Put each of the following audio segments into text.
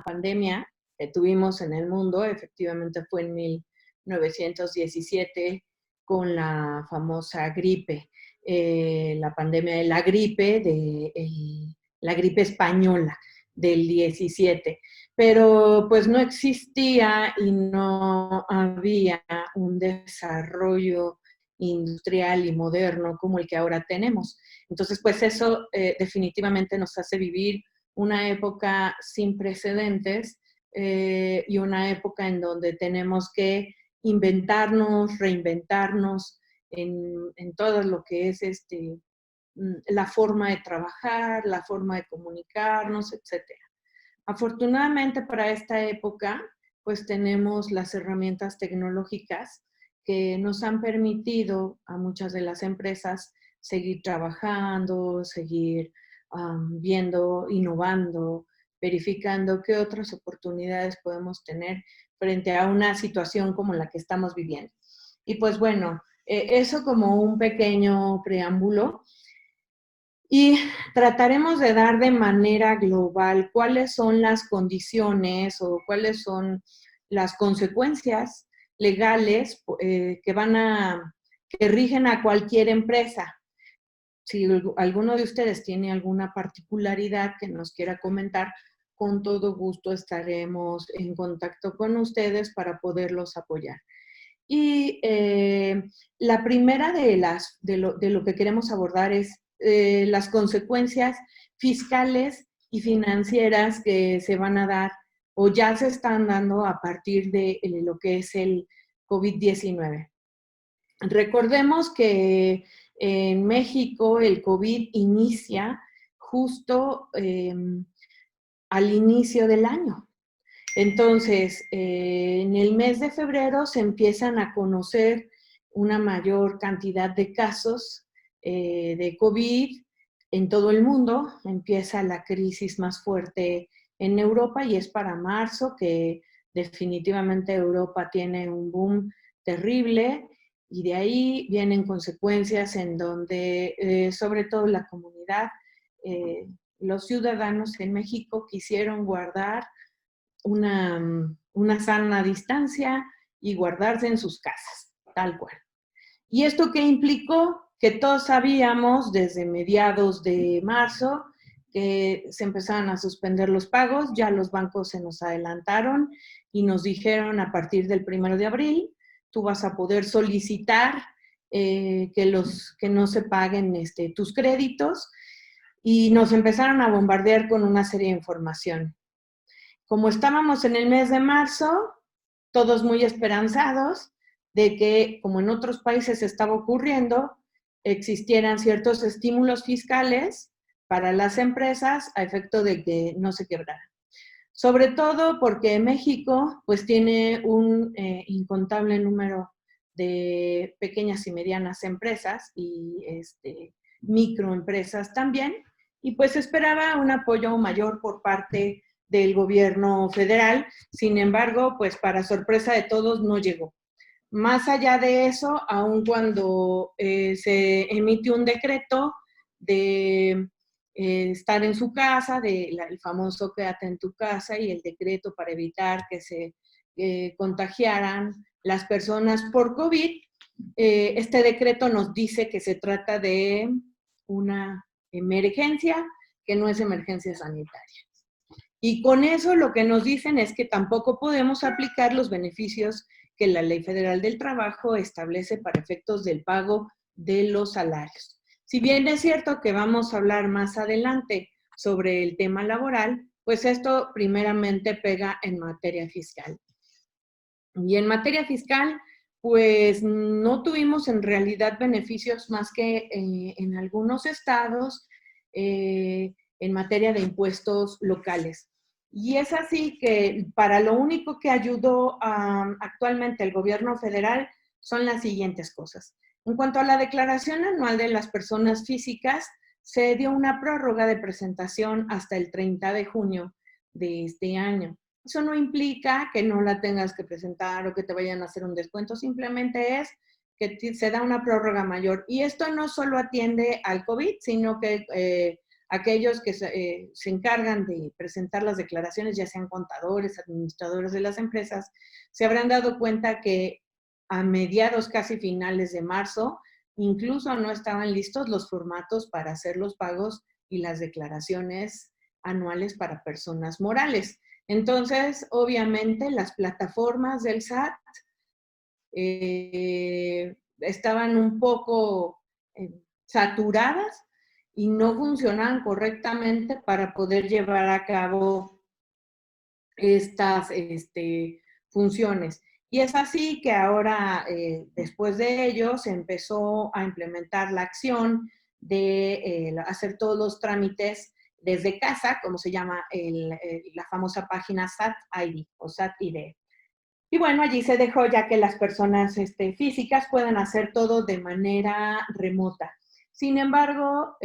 pandemia que tuvimos en el mundo, efectivamente fue en 1917 con la famosa gripe, la pandemia de la gripe, la gripe española del 17. Pero pues no existía y no había un desarrollo industrial y moderno como el que ahora tenemos. Entonces, pues eso definitivamente nos hace vivir una época sin precedentes y una época en donde tenemos que inventarnos, reinventarnos en todo lo que es la forma de trabajar, la forma de comunicarnos, etcétera. Afortunadamente para esta época, pues tenemos las herramientas tecnológicas que nos han permitido a muchas de las empresas seguir trabajando, seguir viendo, innovando, verificando qué otras oportunidades podemos tener frente a una situación como la que estamos viviendo. Y pues bueno, eso como un pequeño preámbulo. Y trataremos de dar de manera global cuáles son las condiciones o cuáles son las consecuencias legales que rigen a cualquier empresa. Si alguno de ustedes tiene alguna particularidad que nos quiera comentar, con todo gusto estaremos en contacto con ustedes para poderlos apoyar. Y la primera de lo que queremos abordar es las consecuencias fiscales y financieras que se van a dar o ya se están dando a partir de lo que es el COVID-19. Recordemos que en México el COVID inicia justo al inicio del año. Entonces, en el mes de febrero se empiezan a conocer una mayor cantidad de casos de COVID en todo el mundo. Empieza la crisis más fuerte en Europa y es para marzo que definitivamente Europa tiene un boom terrible y de ahí vienen consecuencias en donde sobre todo la comunidad, los ciudadanos en México quisieron guardar una sana distancia y guardarse en sus casas, tal cual. ¿Y esto qué implicó? Que todos sabíamos desde mediados de marzo que se empezaron a suspender los pagos, ya los bancos se nos adelantaron y nos dijeron a partir del 1 de abril, tú vas a poder solicitar que no se paguen tus créditos y nos empezaron a bombardear con una serie de información. Como estábamos en el mes de marzo, todos muy esperanzados de que, como en otros países estaba ocurriendo, existieran ciertos estímulos fiscales para las empresas a efecto de que no se quebraran. Sobre todo porque México pues tiene un incontable número de pequeñas y medianas empresas y microempresas también, y pues esperaba un apoyo mayor por parte del gobierno federal. Sin embargo, pues para sorpresa de todos no llegó. Más allá de eso, aun cuando se emitió un decreto de estar en su casa, el famoso quédate en tu casa y el decreto para evitar que se contagiaran las personas por COVID, este decreto nos dice que se trata de una emergencia, que no es emergencia sanitaria. Y con eso lo que nos dicen es que tampoco podemos aplicar los beneficios que la Ley Federal del Trabajo establece para efectos del pago de los salarios. Si bien es cierto que vamos a hablar más adelante sobre el tema laboral, pues esto primeramente pega en materia fiscal. Y en materia fiscal, pues no tuvimos en realidad beneficios más que en algunos estados en materia de impuestos locales. Y es así que para lo único que ayudó actualmente el gobierno federal son las siguientes cosas. En cuanto a la declaración anual de las personas físicas, se dio una prórroga de presentación hasta el 30 de junio de este año. Eso no implica que no la tengas que presentar o que te vayan a hacer un descuento, simplemente es que se da una prórroga mayor. Y esto no solo atiende al COVID, sino que Aquellos que se encargan de presentar las declaraciones, ya sean contadores, administradores de las empresas, se habrán dado cuenta que a mediados, casi finales de marzo, incluso no estaban listos los formatos para hacer los pagos y las declaraciones anuales para personas morales. Entonces, obviamente, las plataformas del SAT estaban un poco saturadas y no funcionaban correctamente para poder llevar a cabo estas funciones. Y es así que ahora, después de ello, se empezó a implementar la acción de hacer todos los trámites desde casa, como se llama la famosa página SAT ID o SAT ID. Y bueno, allí se dejó ya que las personas físicas puedan hacer todo de manera remota. Sin embargo,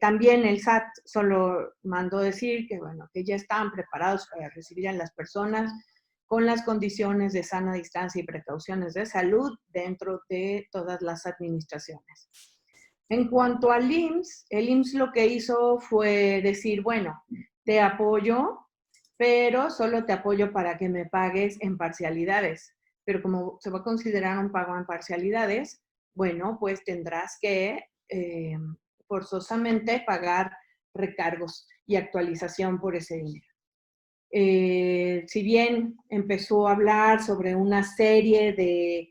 también el SAT solo mandó decir que, bueno, que ya estaban preparados para recibir a las personas con las condiciones de sana distancia y precauciones de salud dentro de todas las administraciones. En cuanto al IMSS, el IMSS lo que hizo fue decir, bueno, te apoyo, pero solo te apoyo para que me pagues en parcialidades. Pero como se va a considerar un pago en parcialidades, bueno, pues tendrás que forzosamente pagar recargos y actualización por ese dinero. Si bien empezó a hablar sobre una serie de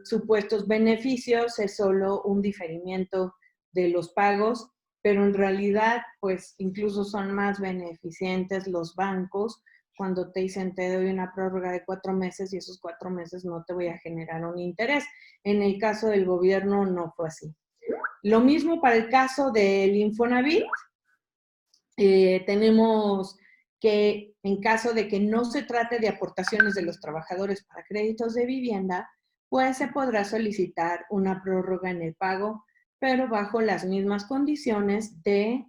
supuestos beneficios, es solo un diferimiento de los pagos, pero en realidad, pues incluso son más beneficientes los bancos cuando te dicen te doy una prórroga de 4 meses y esos 4 meses no te voy a generar un interés. En el caso del gobierno no fue así. Lo mismo para el caso del Infonavit. Tenemos que en caso de que no se trate de aportaciones de los trabajadores para créditos de vivienda, pues se podrá solicitar una prórroga en el pago, pero bajo las mismas condiciones de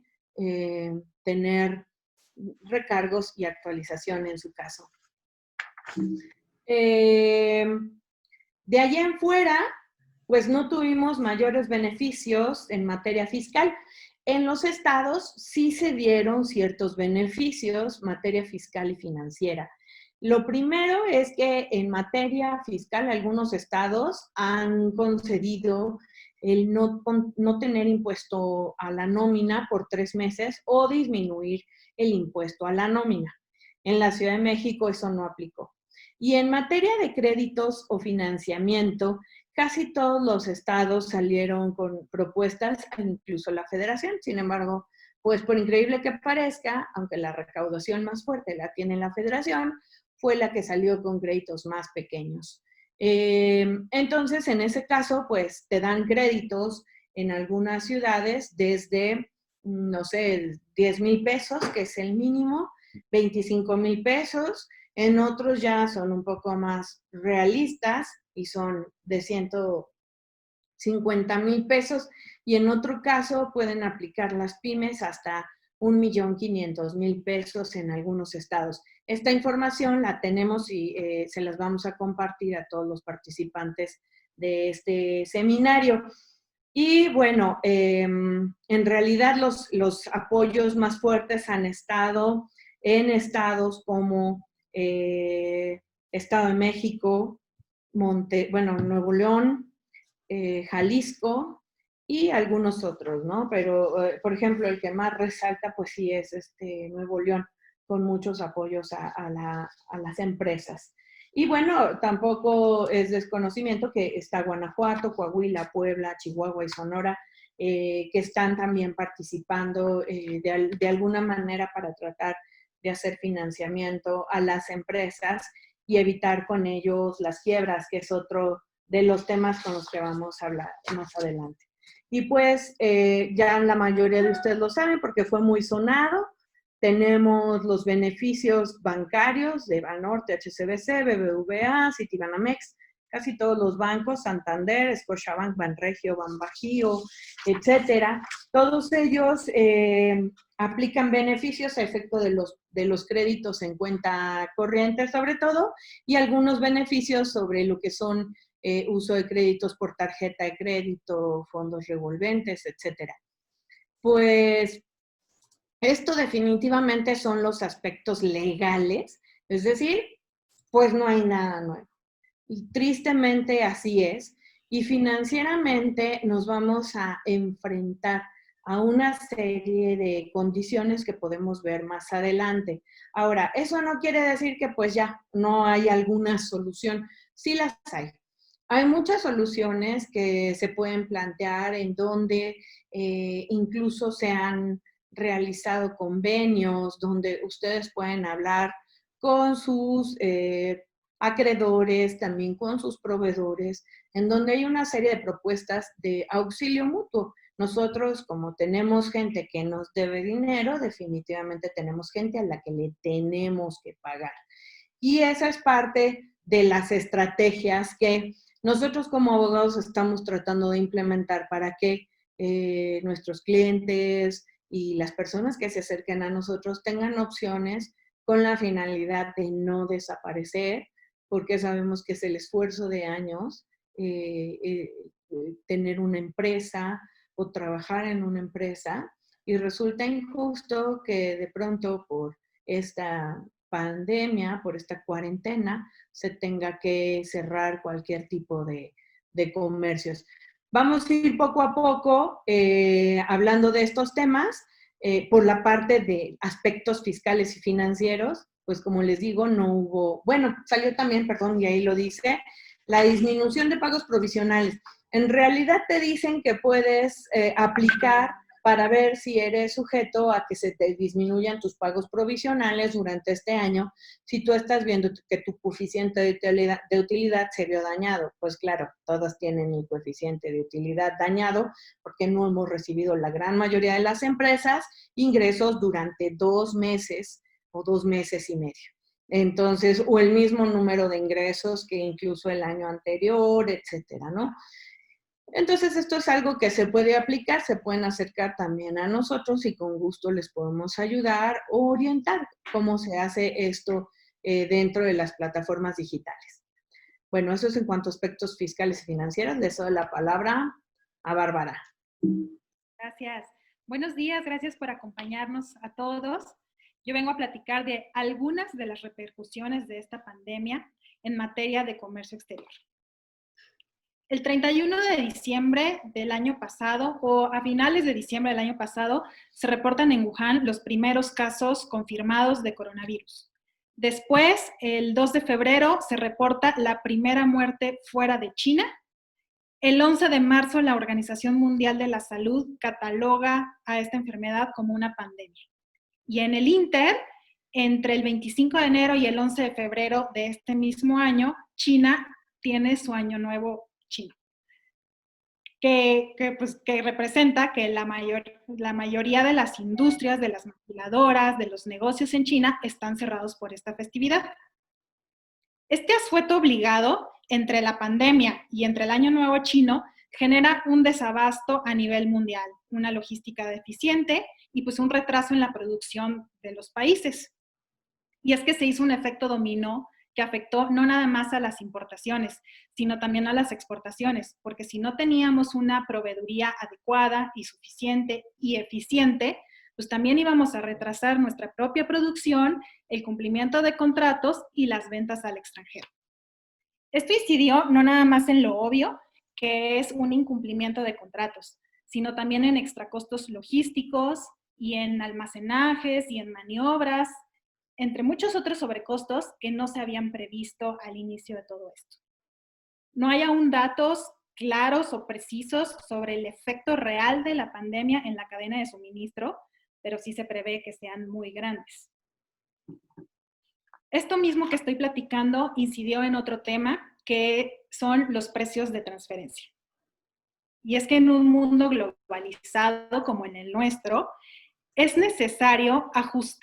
tener recargos y actualización en su caso. De allá en fuera, pues no tuvimos mayores beneficios en materia fiscal. En los estados sí se dieron ciertos beneficios, materia fiscal y financiera. Lo primero es que en materia fiscal algunos estados han concedido el no tener impuesto a la nómina por 3 meses o disminuir el impuesto a la nómina. En la Ciudad de México eso no aplicó. Y en materia de créditos o financiamiento, casi todos los estados salieron con propuestas, incluso la federación. Sin embargo, pues por increíble que parezca, aunque la recaudación más fuerte la tiene la federación, fue la que salió con créditos más pequeños. Entonces, en ese caso, pues te dan créditos en algunas ciudades desde, no sé, 10,000 pesos, que es el mínimo, 25,000 pesos. En otros ya son un poco más realistas y son de 150,000 pesos. Y en otro caso pueden aplicar las pymes hasta 1,500,000 pesos en algunos estados. Esta información la tenemos y se las vamos a compartir a todos los participantes de este seminario. Y bueno, en realidad los apoyos más fuertes han estado en estados como Estado de México, Nuevo León, Jalisco y algunos otros, ¿no? Pero, por ejemplo, el que más resalta, pues sí es Nuevo León, con muchos apoyos a las empresas. Y bueno, tampoco es desconocimiento que está Guanajuato, Coahuila, Puebla, Chihuahua y Sonora, que están también participando de alguna manera para tratar de hacer financiamiento a las empresas y evitar con ellos las quiebras, que es otro de los temas con los que vamos a hablar más adelante. Y pues ya la mayoría de ustedes lo saben porque fue muy sonado. Tenemos los beneficios bancarios de Banorte, HSBC, BBVA, Citibanamex, casi todos los bancos, Santander, Scotiabank, Banregio, Banbajío, etcétera. Todos ellos aplican beneficios a efecto de los créditos en cuenta corriente sobre todo y algunos beneficios sobre lo que son uso de créditos por tarjeta de crédito, fondos revolventes, etcétera. Pues Esto definitivamente son los aspectos legales, es decir, pues no hay nada nuevo. Y tristemente así es. Y financieramente nos vamos a enfrentar a una serie de condiciones que podemos ver más adelante. Ahora, eso no quiere decir que pues ya no hay alguna solución. Sí las hay. Hay muchas soluciones que se pueden plantear en donde incluso se han realizado convenios, donde ustedes pueden hablar con sus acreedores, también con sus proveedores, en donde hay una serie de propuestas de auxilio mutuo. Nosotros, como tenemos gente que nos debe dinero, definitivamente tenemos gente a la que le tenemos que pagar. Y esa es parte de las estrategias que nosotros como abogados estamos tratando de implementar para que nuestros clientes y las personas que se acerquen a nosotros tengan opciones con la finalidad de no desaparecer, porque sabemos que es el esfuerzo de años tener una empresa o trabajar en una empresa, y resulta injusto que de pronto por esta pandemia, por esta cuarentena, se tenga que cerrar cualquier tipo de comercios. Vamos a ir poco a poco hablando de estos temas. Por la parte de aspectos fiscales y financieros, pues como les digo, no hubo, bueno, salió también, perdón, y ahí lo dice, la disminución de pagos provisionales. En realidad te dicen que puedes aplicar para ver si eres sujeto a que se te disminuyan tus pagos provisionales durante este año, si tú estás viendo que tu coeficiente de utilidad se vio dañado. Pues claro, todas tienen el coeficiente de utilidad dañado porque no hemos recibido la gran mayoría de las empresas ingresos durante 2 meses o 2 meses y medio. Entonces, o el mismo número de ingresos que incluso el año anterior, etcétera, ¿no? Entonces, esto es algo que se puede aplicar, se pueden acercar también a nosotros y con gusto les podemos ayudar o orientar cómo se hace esto dentro de las plataformas digitales. Bueno, eso es en cuanto a aspectos fiscales y financieros. Les doy la palabra a Bárbara. Gracias. Buenos días, gracias por acompañarnos a todos. Yo vengo a platicar de algunas de las repercusiones de esta pandemia en materia de comercio exterior. El 31 de diciembre del año pasado, o a finales de diciembre del año pasado, se reportan en Wuhan los primeros casos confirmados de coronavirus. Después, el 2 de febrero, se reporta la primera muerte fuera de China. El 11 de marzo, la Organización Mundial de la Salud cataloga a esta enfermedad como una pandemia. Y en el Inter, entre el 25 de enero y el 11 de febrero de este mismo año, China tiene su año nuevo chino, que representa que la mayoría de las industrias, de las maquiladoras, de los negocios en China están cerrados por esta festividad. Este asueto obligado entre la pandemia y entre el Año Nuevo chino genera un desabasto a nivel mundial, una logística deficiente y pues un retraso en la producción de los países. Y es que se hizo un efecto dominó que afectó no nada más a las importaciones, sino también a las exportaciones, porque si no teníamos una proveeduría adecuada y suficiente y eficiente, pues también íbamos a retrasar nuestra propia producción, el cumplimiento de contratos y las ventas al extranjero. Esto incidió no nada más en lo obvio, que es un incumplimiento de contratos, sino también en extracostos logísticos y en almacenajes y en maniobras, entre muchos otros sobrecostos que no se habían previsto al inicio de todo esto. No hay aún datos claros o precisos sobre el efecto real de la pandemia en la cadena de suministro, pero sí se prevé que sean muy grandes. Esto mismo que estoy platicando incidió en otro tema, que son los precios de transferencia. Y es que en un mundo globalizado como en el nuestro, es necesario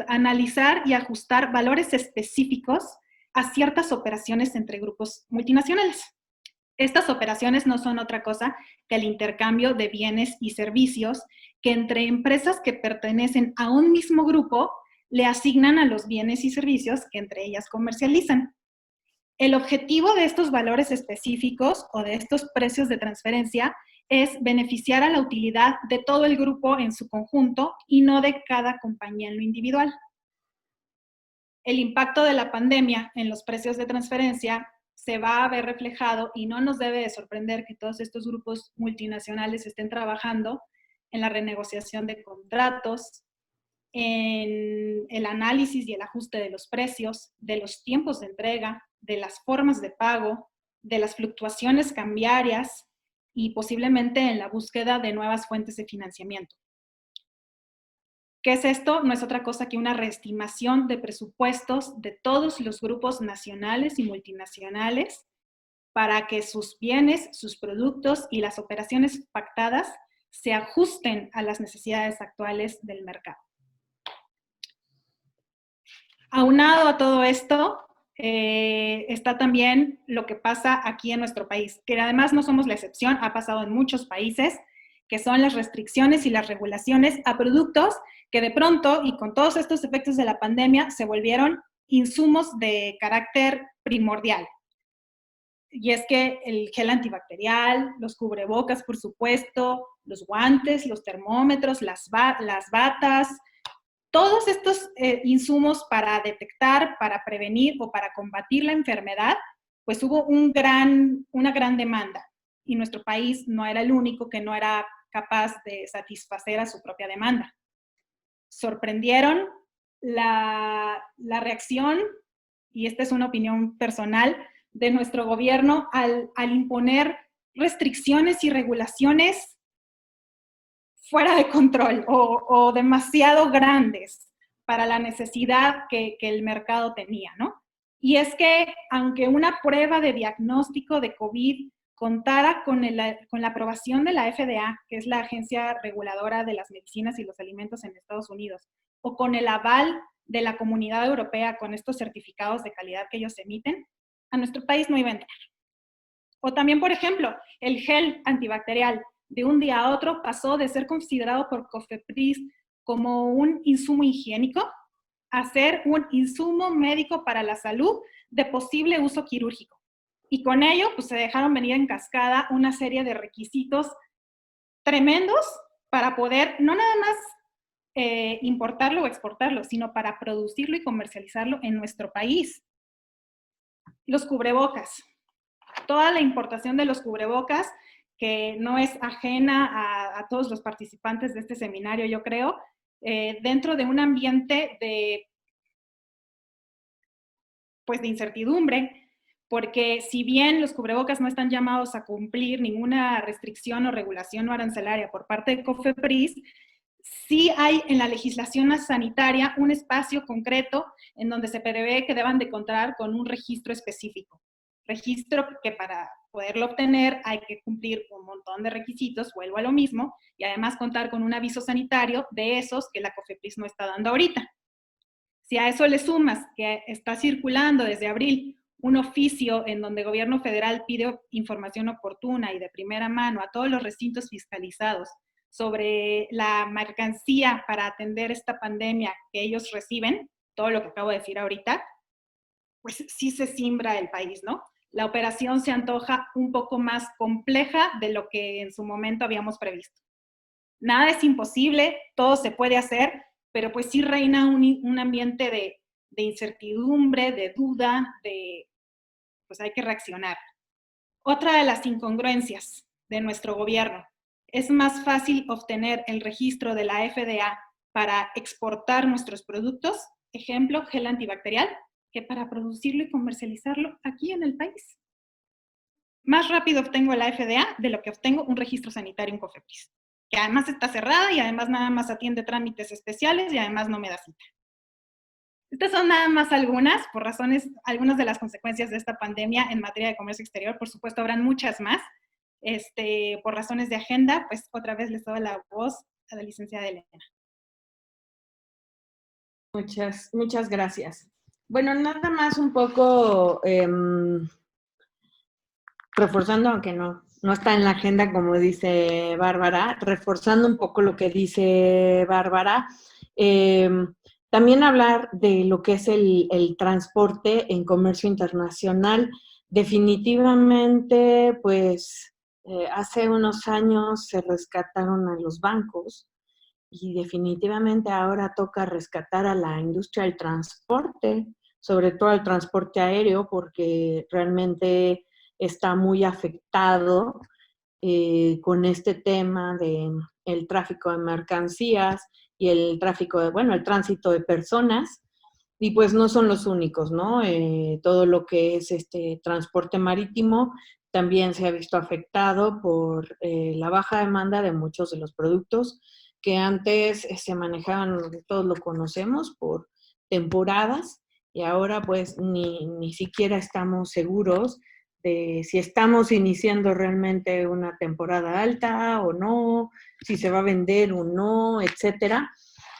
analizar y ajustar valores específicos a ciertas operaciones entre grupos multinacionales. Estas operaciones no son otra cosa que el intercambio de bienes y servicios que entre empresas que pertenecen a un mismo grupo le asignan a los bienes y servicios que entre ellas comercializan. El objetivo de estos valores específicos o de estos precios de transferencia es beneficiar a la utilidad de todo el grupo en su conjunto y no de cada compañía en lo individual. El impacto de la pandemia en los precios de transferencia se va a ver reflejado y no nos debe de sorprender que todos estos grupos multinacionales estén trabajando en la renegociación de contratos, en el análisis y el ajuste de los precios, de los tiempos de entrega, de las formas de pago, de las fluctuaciones cambiarias y posiblemente en la búsqueda de nuevas fuentes de financiamiento. ¿Qué es esto? No es otra cosa que una reestimación de presupuestos de todos los grupos nacionales y multinacionales para que sus bienes, sus productos y las operaciones pactadas se ajusten a las necesidades actuales del mercado. Aunado a todo esto, está también lo que pasa aquí en nuestro país, que además no somos la excepción, ha pasado en muchos países, que son las restricciones y las regulaciones a productos que de pronto, y con todos estos efectos de la pandemia, se volvieron insumos de carácter primordial. Y es que el gel antibacterial, los cubrebocas, por supuesto, los guantes, los termómetros, las batas, todos estos insumos para detectar, para prevenir o para combatir la enfermedad, pues hubo una gran demanda. Y nuestro país no era el único que no era capaz de satisfacer a su propia demanda. Sorprendieron la reacción, y esta es una opinión personal, de nuestro gobierno al imponer restricciones y regulaciones fuera de control o demasiado grandes para la necesidad que el mercado tenía, ¿no? Y es que aunque una prueba de diagnóstico de COVID contara con la aprobación de la FDA, que es la agencia reguladora de las medicinas y los alimentos en Estados Unidos, o con el aval de la Comunidad Europea con estos certificados de calidad que ellos emiten, a nuestro país no iba a entrar. O también, por ejemplo, el gel antibacterial de un día a otro pasó de ser considerado por COFEPRIS como un insumo higiénico a ser un insumo médico para la salud de posible uso quirúrgico. Y con ello, pues se dejaron venir en cascada una serie de requisitos tremendos para poder no nada más importarlo o exportarlo, sino para producirlo y comercializarlo en nuestro país. Los cubrebocas. Toda la importación de los cubrebocas, que no es ajena a todos los participantes de este seminario, yo creo, dentro de un ambiente de incertidumbre, porque si bien los cubrebocas no están llamados a cumplir ninguna restricción o regulación o arancelaria por parte de COFEPRIS, sí hay en la legislación sanitaria un espacio concreto en donde se prevé que deban de contar con un registro específico. Registro que para poderlo obtener hay que cumplir un montón de requisitos, vuelvo a lo mismo, y además contar con un aviso sanitario de esos que la COFEPRIS no está dando ahorita. Si a eso le sumas que está circulando desde abril un oficio en donde el gobierno federal pide información oportuna y de primera mano a todos los recintos fiscalizados sobre la mercancía para atender esta pandemia que ellos reciben, todo lo que acabo de decir ahorita, pues sí se simbra el país, ¿no? La operación se antoja un poco más compleja de lo que en su momento habíamos previsto. Nada es imposible, todo se puede hacer, pero pues sí reina un ambiente de incertidumbre, de duda, pues hay que reaccionar. Otra de las incongruencias de nuestro gobierno: es más fácil obtener el registro de la FDA para exportar nuestros productos, ejemplo, gel antibacterial, que para producirlo y comercializarlo aquí en el país. Más rápido obtengo la FDA de lo que obtengo un registro sanitario en COFEPRIS, que además está cerrada y además nada más atiende trámites especiales y además no me da cita. Estas son nada más algunas de las consecuencias de esta pandemia en materia de comercio exterior. Por supuesto, habrán muchas más. Por razones de agenda, pues otra vez les doy la voz a la licenciada Elena. Muchas gracias. Bueno, nada más un poco reforzando, aunque no está en la agenda, como dice Bárbara, reforzando un poco lo que dice Bárbara, también hablar de lo que es el transporte en comercio internacional. Definitivamente, pues, Hace unos años se rescataron a los bancos y definitivamente ahora toca rescatar a la industria del transporte, sobre todo al transporte aéreo, porque realmente está muy afectado con este tema de el tráfico de mercancías y el tráfico de, bueno, el tránsito de personas. Y pues no son los únicos, ¿no? Todo lo que es este transporte marítimo también se ha visto afectado por la baja demanda de muchos de los productos que antes se manejaban, todos lo conocemos, por temporadas, y ahora pues ni siquiera estamos seguros de si estamos iniciando realmente una temporada alta o no, si se va a vender o no, etcétera.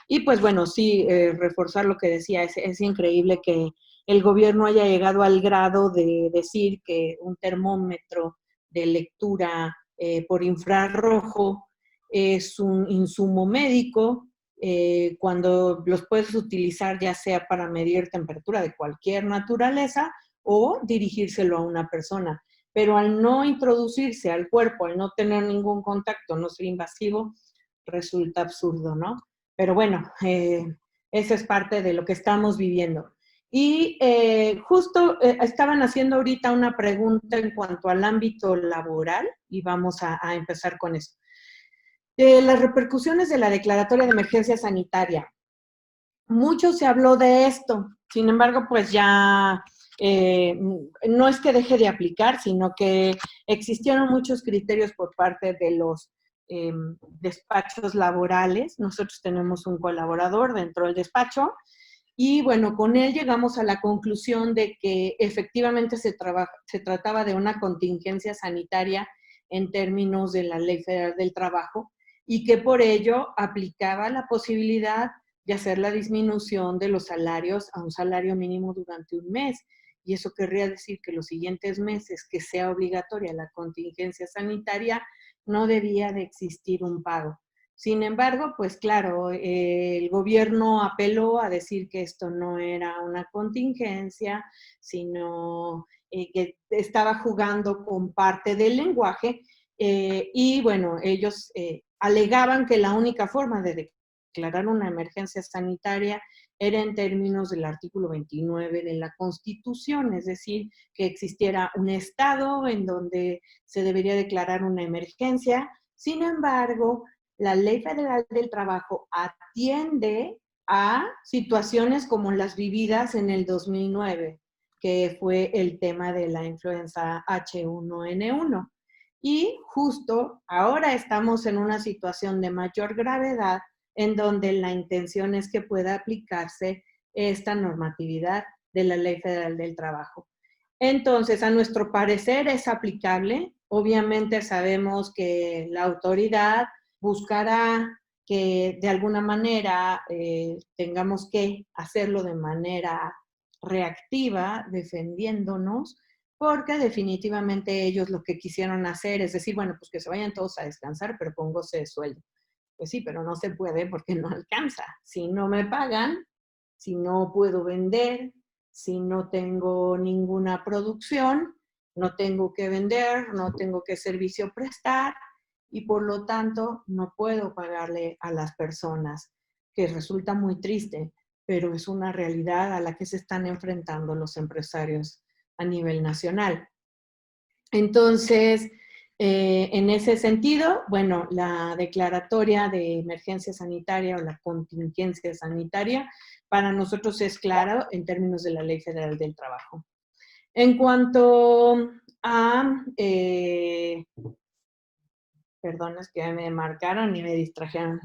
Y pues bueno, sí, reforzar lo que decía, es increíble que el gobierno haya llegado al grado de decir que un termómetro de lectura por infrarrojo es un insumo médico, cuando los puedes utilizar ya sea para medir temperatura de cualquier naturaleza o dirigírselo a una persona. Pero al no introducirse al cuerpo, al no tener ningún contacto, no ser invasivo, resulta absurdo, ¿no? Pero bueno, eso es parte de lo que estamos viviendo. Y justo estaban haciendo ahorita una pregunta en cuanto al ámbito laboral y vamos a empezar con eso. Las repercusiones de la declaratoria de emergencia sanitaria. Mucho se habló de esto, sin embargo, pues ya no es que deje de aplicar, sino que existieron muchos criterios por parte de los despachos laborales. Nosotros tenemos un colaborador dentro del despacho y bueno, con él llegamos a la conclusión de que efectivamente se trataba de una contingencia sanitaria en términos de la Ley Federal del Trabajo y que por ello aplicaba la posibilidad de hacer la disminución de los salarios a un salario mínimo durante un mes. Y eso querría decir que los siguientes meses que sea obligatoria la contingencia sanitaria, no debía de existir un pago. Sin embargo, pues claro, el gobierno apeló a decir que esto no era una contingencia, sino que estaba jugando con parte del lenguaje y bueno, ellos alegaban que la única forma de declarar una emergencia sanitaria era en términos del artículo 29 de la Constitución, es decir, que existiera un estado en donde se debería declarar una emergencia. Sin embargo, la Ley Federal del Trabajo atiende a situaciones como las vividas en el 2009, que fue el tema de la influenza H1N1. Y justo ahora estamos en una situación de mayor gravedad en donde la intención es que pueda aplicarse esta normatividad de la Ley Federal del Trabajo. Entonces, a nuestro parecer es aplicable. Obviamente sabemos que la autoridad buscará que de alguna manera tengamos que hacerlo de manera reactiva, defendiéndonos, porque definitivamente ellos lo que quisieron hacer es decir, bueno, pues que se vayan todos a descansar, pero con goce de sueldo. Pues sí, pero no se puede porque no alcanza. Si no me pagan, si no puedo vender, si no tengo ninguna producción, no tengo que vender, no tengo que servicio prestar y por lo tanto no puedo pagarle a las personas, que resulta muy triste, pero es una realidad a la que se están enfrentando los empresarios a nivel nacional. Entonces, en ese sentido, bueno, la declaratoria de emergencia sanitaria o la contingencia sanitaria para nosotros es clara en términos de la Ley Federal del Trabajo. En cuanto a, perdón, es que me marcaron y me distrajeron,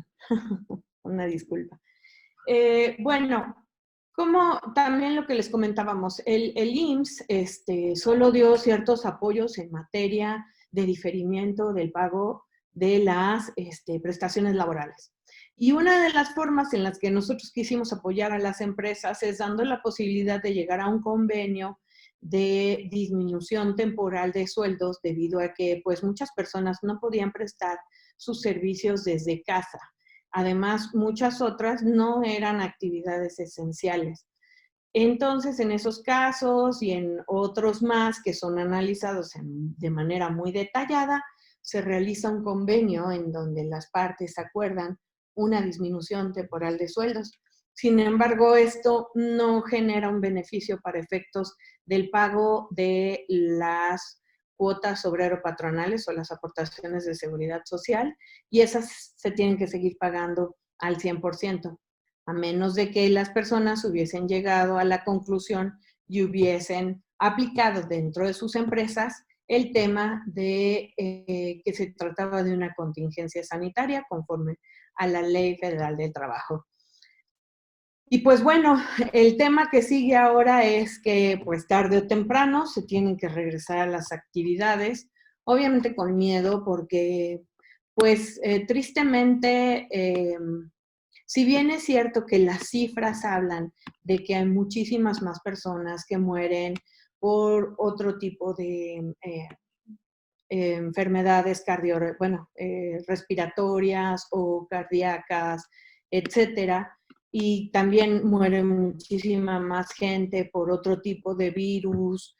una disculpa. Bueno, como también lo que les comentábamos, el IMSS solo dio ciertos apoyos en materia de diferimiento del pago de las prestaciones laborales. Y una de las formas en las que nosotros quisimos apoyar a las empresas es dando la posibilidad de llegar a un convenio de disminución temporal de sueldos debido a que pues muchas personas no podían prestar sus servicios desde casa. Además, muchas otras no eran actividades esenciales. Entonces, en esos casos y en otros más que son analizados de manera muy detallada, se realiza un convenio en donde las partes acuerdan una disminución temporal de sueldos. Sin embargo, esto no genera un beneficio para efectos del pago de las cuotas obrero-patronales o las aportaciones de seguridad social, y esas se tienen que seguir pagando al 100%, a menos de que las personas hubiesen llegado a la conclusión y hubiesen aplicado dentro de sus empresas el tema de que se trataba de una contingencia sanitaria conforme a la Ley Federal del Trabajo. Y pues bueno, el tema que sigue ahora es que pues tarde o temprano se tienen que regresar a las actividades, obviamente con miedo porque pues tristemente, si bien es cierto que las cifras hablan de que hay muchísimas más personas que mueren por otro tipo de enfermedades respiratorias o cardíacas, etcétera, y también muere muchísima más gente por otro tipo de virus,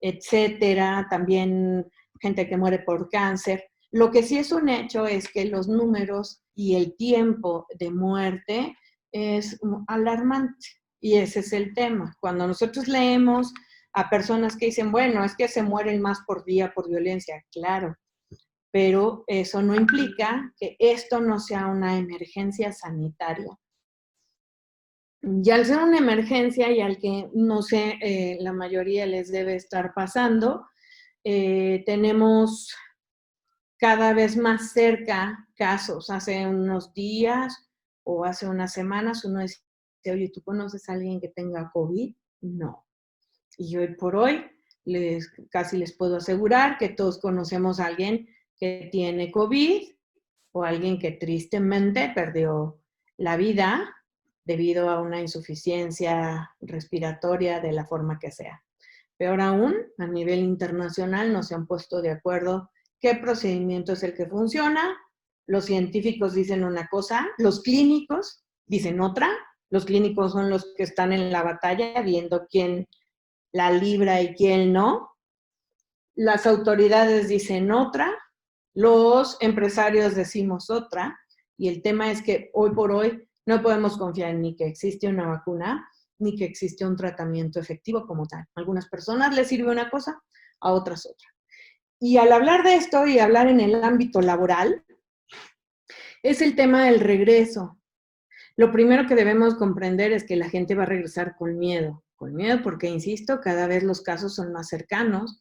etcétera, también gente que muere por cáncer. Lo que sí es un hecho es que los números y el tiempo de muerte es alarmante, y ese es el tema. Cuando nosotros leemos a personas que dicen, bueno, es que se mueren más por día por violencia, claro, pero eso no implica que esto no sea una emergencia sanitaria. Y al ser una emergencia y al que, no sé, la mayoría les debe estar pasando, tenemos cada vez más cerca casos. Hace unos días o hace unas semanas uno decía, oye, ¿tú conoces a alguien que tenga COVID? No. Y hoy por hoy casi les puedo asegurar que todos conocemos a alguien que tiene COVID o alguien que tristemente perdió la vida debido a una insuficiencia respiratoria de la forma que sea. Peor aún, a nivel internacional no se han puesto de acuerdo qué procedimiento es el que funciona. Los científicos dicen una cosa, los clínicos dicen otra. Los clínicos son los que están en la batalla viendo quién la libra y quién no. Las autoridades dicen otra, los empresarios decimos otra, y el tema es que hoy por hoy no podemos confiar ni que existe una vacuna, ni que existe un tratamiento efectivo como tal. A algunas personas les sirve una cosa, a otras otra. Y al hablar de esto y hablar en el ámbito laboral, es el tema del regreso. Lo primero que debemos comprender es que la gente va a regresar con miedo porque, insisto, cada vez los casos son más cercanos,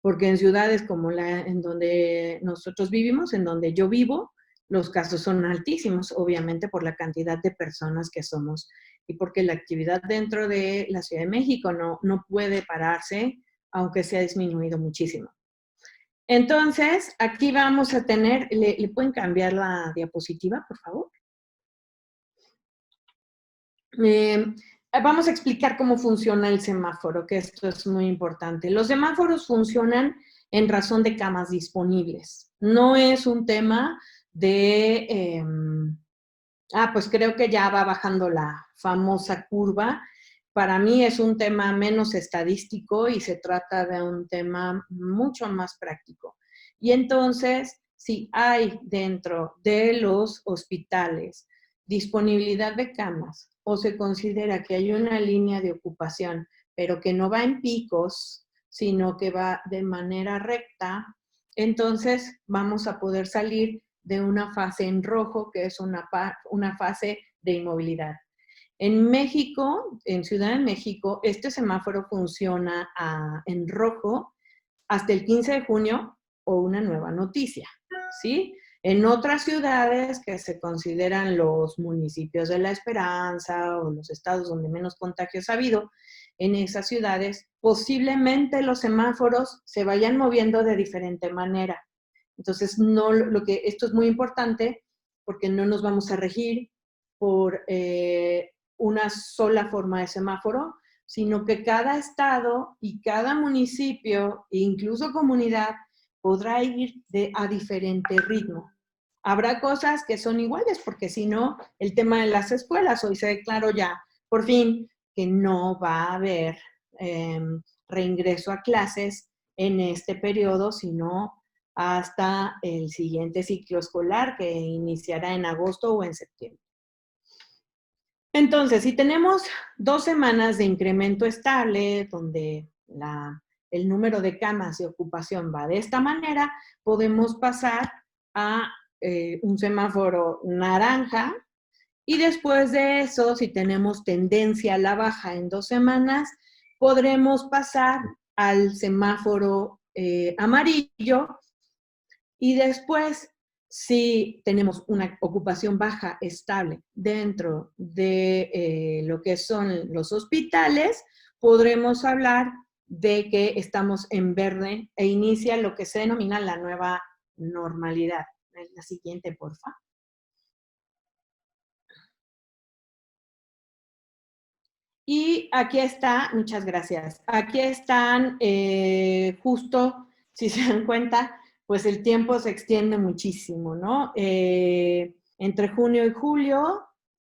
porque en ciudades como en donde nosotros vivimos, en donde yo vivo, los casos son altísimos, obviamente por la cantidad de personas que somos y porque la actividad dentro de la Ciudad de México no puede pararse, aunque se ha disminuido muchísimo. Entonces, aquí vamos a tener, ¿le pueden cambiar la diapositiva, por favor? Vamos a explicar cómo funciona el semáforo, que esto es muy importante. Los semáforos funcionan en razón de camas disponibles. No es un tema de, pues creo que ya va bajando la famosa curva. Para mí es un tema menos estadístico y se trata de un tema mucho más práctico. Y entonces, si hay dentro de los hospitales disponibilidad de camas o se considera que hay una línea de ocupación, pero que no va en picos, sino que va de manera recta, entonces vamos a poder salir de una fase en rojo, que es una fase de inmovilidad. En México, en Ciudad de México, este semáforo funciona en rojo hasta el 15 de junio o una nueva noticia, ¿sí? En otras ciudades que se consideran los municipios de la esperanza o los estados donde menos contagios ha habido, en esas ciudades posiblemente los semáforos se vayan moviendo de diferente manera. Entonces, esto es muy importante porque no nos vamos a regir por una sola forma de semáforo, sino que cada estado y cada municipio, e incluso comunidad, podrá ir a diferente ritmo. Habrá cosas que son iguales, porque si no, el tema de las escuelas, hoy se declaró ya, por fin, que no va a haber reingreso a clases en este periodo, sino hasta el siguiente ciclo escolar que iniciará en agosto o en septiembre. Entonces, si tenemos 2 semanas de incremento estable, donde el número de camas de ocupación va de esta manera, podemos pasar a un semáforo naranja, y después de eso, si tenemos tendencia a la baja en 2 semanas, podremos pasar al semáforo amarillo, y después, si tenemos una ocupación baja estable dentro de lo que son los hospitales, podremos hablar de que estamos en verde e inicia lo que se denomina la nueva normalidad. La siguiente, porfa. Y aquí está, muchas gracias. Aquí están justo, si se dan cuenta, pues el tiempo se extiende muchísimo, ¿no? Entre junio y julio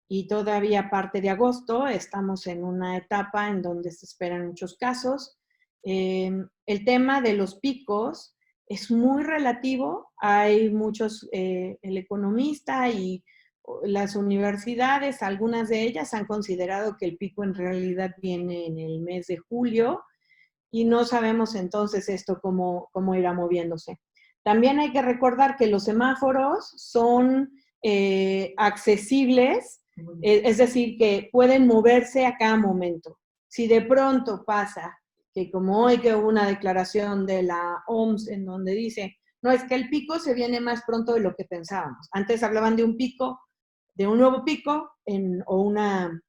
y todavía parte de agosto estamos en una etapa en donde se esperan muchos casos. El tema de los picos es muy relativo. Hay muchos, el economista y las universidades, algunas de ellas han considerado que el pico en realidad viene en el mes de julio y no sabemos entonces esto cómo irá moviéndose. También hay que recordar que los semáforos son accesibles, es decir, que pueden moverse a cada momento. Si de pronto pasa que como hoy que hubo una declaración de la OMS en donde dice, no, es que el pico se viene más pronto de lo que pensábamos. Antes hablaban de un pico, de un nuevo pico o una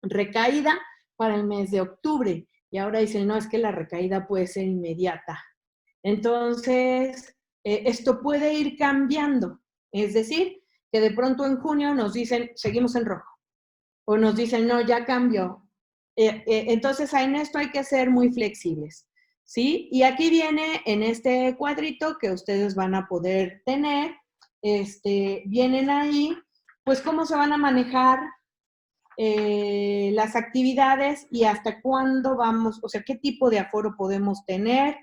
recaída para el mes de octubre. Y ahora dicen, no, es que la recaída puede ser inmediata. Entonces, esto puede ir cambiando. Es decir, que de pronto en junio nos dicen, seguimos en rojo. O nos dicen, no, ya cambió. Entonces, en esto hay que ser muy flexibles. ¿Sí? Y aquí viene en este cuadrito que ustedes van a poder tener, vienen ahí, pues cómo se van a manejar las actividades y hasta cuándo vamos, o sea, qué tipo de aforo podemos tener.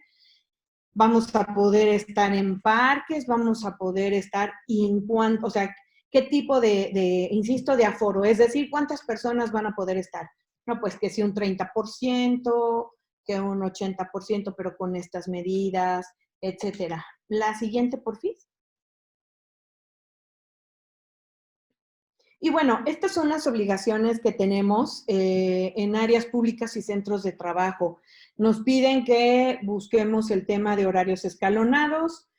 Vamos a poder estar en parques, vamos a poder estar o sea, qué tipo insisto, de aforo, es decir, cuántas personas van a poder estar. No, pues que si un 30%, que un 80%, pero con estas medidas, etcétera. La siguiente, por fin. Y bueno, estas son las obligaciones que tenemos en áreas públicas y centros de trabajo. Nos piden que busquemos el tema de horarios escalonados,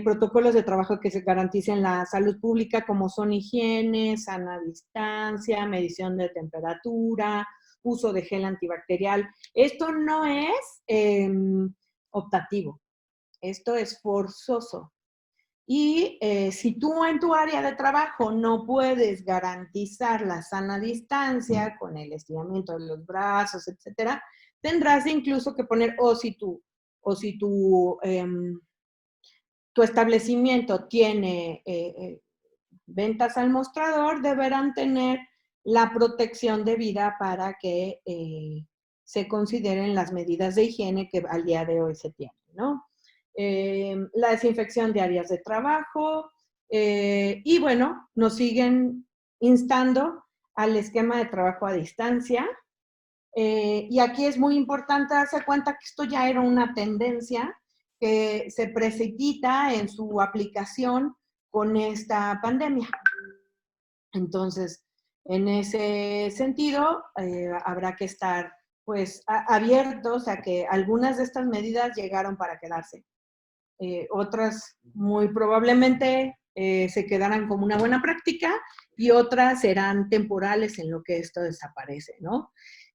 protocolos de trabajo que se garanticen la salud pública, como son higiene, sana distancia, medición de temperatura, uso de gel antibacterial. Esto no es optativo, esto es forzoso. Y si tú en tu área de trabajo no puedes garantizar la sana distancia con el estiramiento de los brazos, etcétera, tendrás incluso que poner, o si tu establecimiento tiene ventas al mostrador, deberán tener la protección debida para que se consideren las medidas de higiene que al día de hoy se tienen, ¿no? La desinfección de áreas de trabajo, y bueno, nos siguen instando al esquema de trabajo a distancia, y aquí es muy importante darse cuenta que esto ya era una tendencia que se precipita en su aplicación con esta pandemia. Entonces, en ese sentido, habrá que estar pues abiertos a que algunas de estas medidas llegaron para quedarse. Otras muy probablemente se quedarán como una buena práctica y otras serán temporales en lo que esto desaparece, ¿no?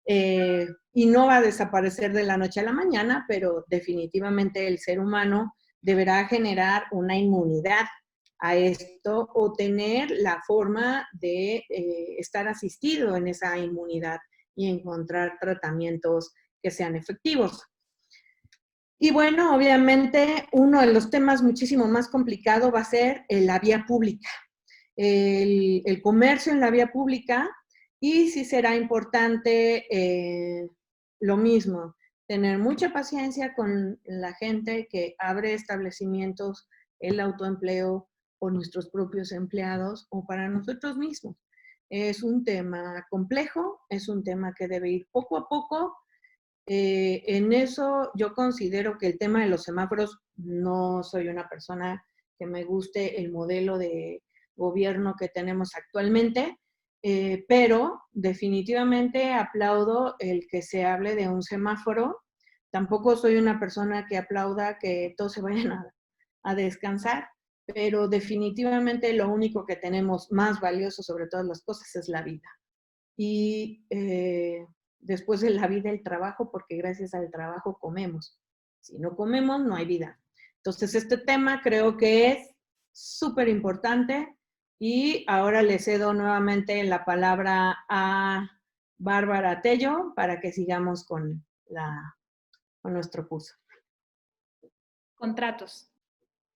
Y no va a desaparecer de la noche a la mañana, pero definitivamente el ser humano deberá generar una inmunidad a esto o tener la forma de estar asistido en esa inmunidad y encontrar tratamientos que sean efectivos. Y bueno, obviamente uno de los temas muchísimo más complicado va a ser la vía pública, el comercio en la vía pública, y sí será importante lo mismo, tener mucha paciencia con la gente que abre establecimientos, el autoempleo o nuestros propios empleados o para nosotros mismos. Es un tema complejo, es un tema que debe ir poco a poco. En eso yo considero que el tema de los semáforos, no soy una persona que me guste el modelo de gobierno que tenemos actualmente, pero definitivamente aplaudo el que se hable de un semáforo. Tampoco soy una persona que aplauda que todos se vayan a descansar, pero definitivamente lo único que tenemos más valioso sobre todas las cosas es la vida. Y después de la vida el trabajo, porque gracias al trabajo comemos. Si no comemos, no hay vida. Entonces, este tema creo que es súper importante y ahora le cedo nuevamente la palabra a Bárbara Tello para que sigamos con nuestro curso. Contratos.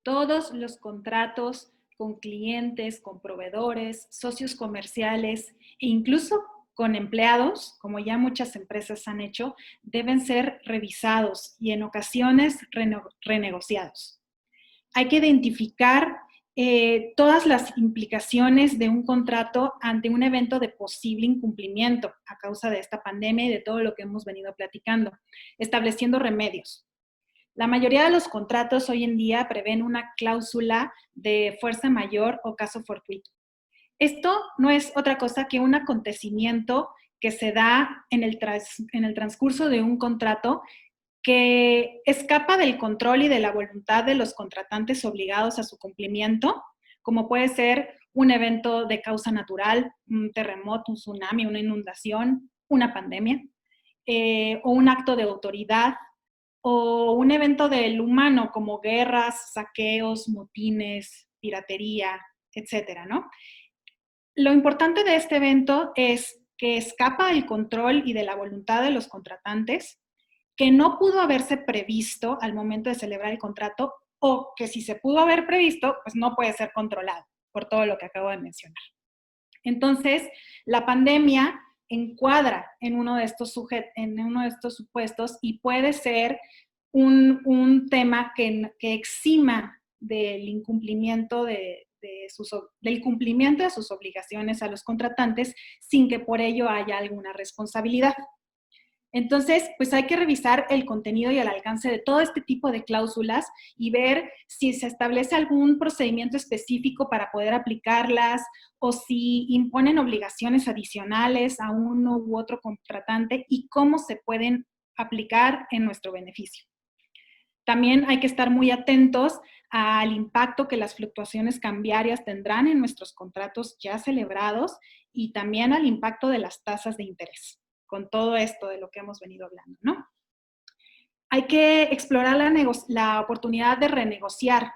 Todos los contratos con clientes, con proveedores, socios comerciales e incluso con empleados, como ya muchas empresas han hecho, deben ser revisados y en ocasiones renegociados. Hay que identificar todas las implicaciones de un contrato ante un evento de posible incumplimiento a causa de esta pandemia y de todo lo que hemos venido platicando, estableciendo remedios. La mayoría de los contratos hoy en día prevén una cláusula de fuerza mayor o caso fortuito. Esto no es otra cosa que un acontecimiento que se da en el transcurso de un contrato que escapa del control y de la voluntad de los contratantes obligados a su cumplimiento, como puede ser un evento de causa natural, un terremoto, un tsunami, una inundación, una pandemia, o un acto de autoridad, o un evento del humano como guerras, saqueos, motines, piratería, etcétera, ¿no? Lo importante de este evento es que escapa del control y de la voluntad de los contratantes, que no pudo haberse previsto al momento de celebrar el contrato o que si se pudo haber previsto, pues no puede ser controlado por todo lo que acabo de mencionar. Entonces, la pandemia encuadra en uno de estos supuestos y puede ser un tema que exima del incumplimiento del cumplimiento de sus obligaciones a los contratantes sin que por ello haya alguna responsabilidad. Entonces, pues hay que revisar el contenido y el alcance de todo este tipo de cláusulas y ver si se establece algún procedimiento específico para poder aplicarlas o si imponen obligaciones adicionales a uno u otro contratante y cómo se pueden aplicar en nuestro beneficio. También hay que estar muy atentos al impacto que las fluctuaciones cambiarias tendrán en nuestros contratos ya celebrados y también al impacto de las tasas de interés, con todo esto de lo que hemos venido hablando, ¿no? Hay que explorar la oportunidad de renegociar,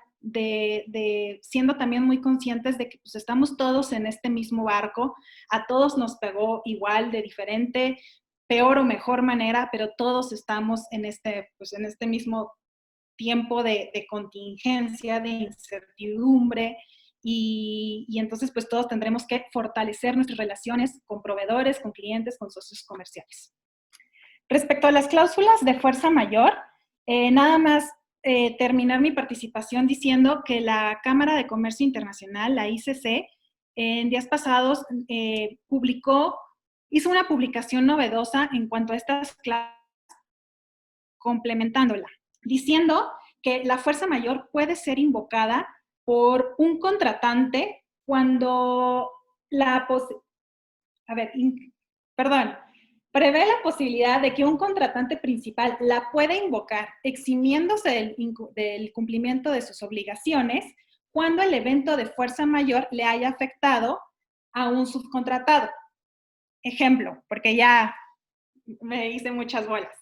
siendo también muy conscientes de que pues, estamos todos en este mismo barco, a todos nos pegó igual, de diferente, peor o mejor manera, pero todos estamos en este mismo tiempo de contingencia, de incertidumbre, y entonces pues todos tendremos que fortalecer nuestras relaciones con proveedores, con clientes, con socios comerciales. Respecto a las cláusulas de fuerza mayor, nada más terminar mi participación diciendo que la Cámara de Comercio Internacional, la ICC, en días pasados hizo una publicación novedosa en cuanto a estas cláusulas, complementándola, diciendo que la fuerza mayor puede ser invocada por un contratante cuando prevé la posibilidad de que un contratante principal la pueda invocar eximiéndose del cumplimiento de sus obligaciones cuando el evento de fuerza mayor le haya afectado a un subcontratado. Ejemplo, porque ya me hice muchas bolas.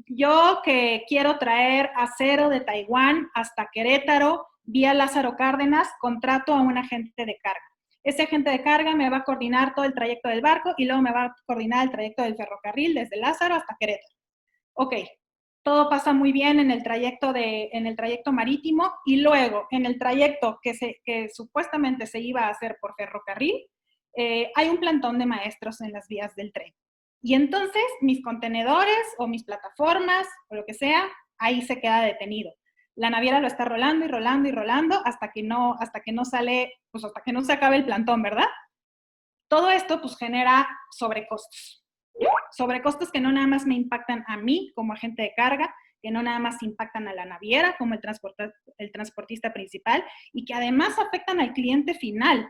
Yo que quiero traer acero de Taiwán hasta Querétaro vía Lázaro Cárdenas, contrato a un agente de carga. Ese agente de carga me va a coordinar todo el trayecto del barco y luego me va a coordinar el trayecto del ferrocarril desde Lázaro hasta Querétaro. Ok, todo pasa muy bien en el trayecto marítimo y luego en el trayecto que supuestamente se iba a hacer por ferrocarril, hay un plantón de maestros en las vías del tren. Y entonces mis contenedores o mis plataformas o lo que sea, ahí se queda detenido. La naviera lo está rolando y rolando y rolando hasta que no sale, pues hasta que no se acabe el plantón, ¿verdad? Todo esto pues genera sobrecostos. Sobrecostos que no nada más me impactan a mí como agente de carga, que no nada más impactan a la naviera como el transportista principal, y que además afectan al cliente final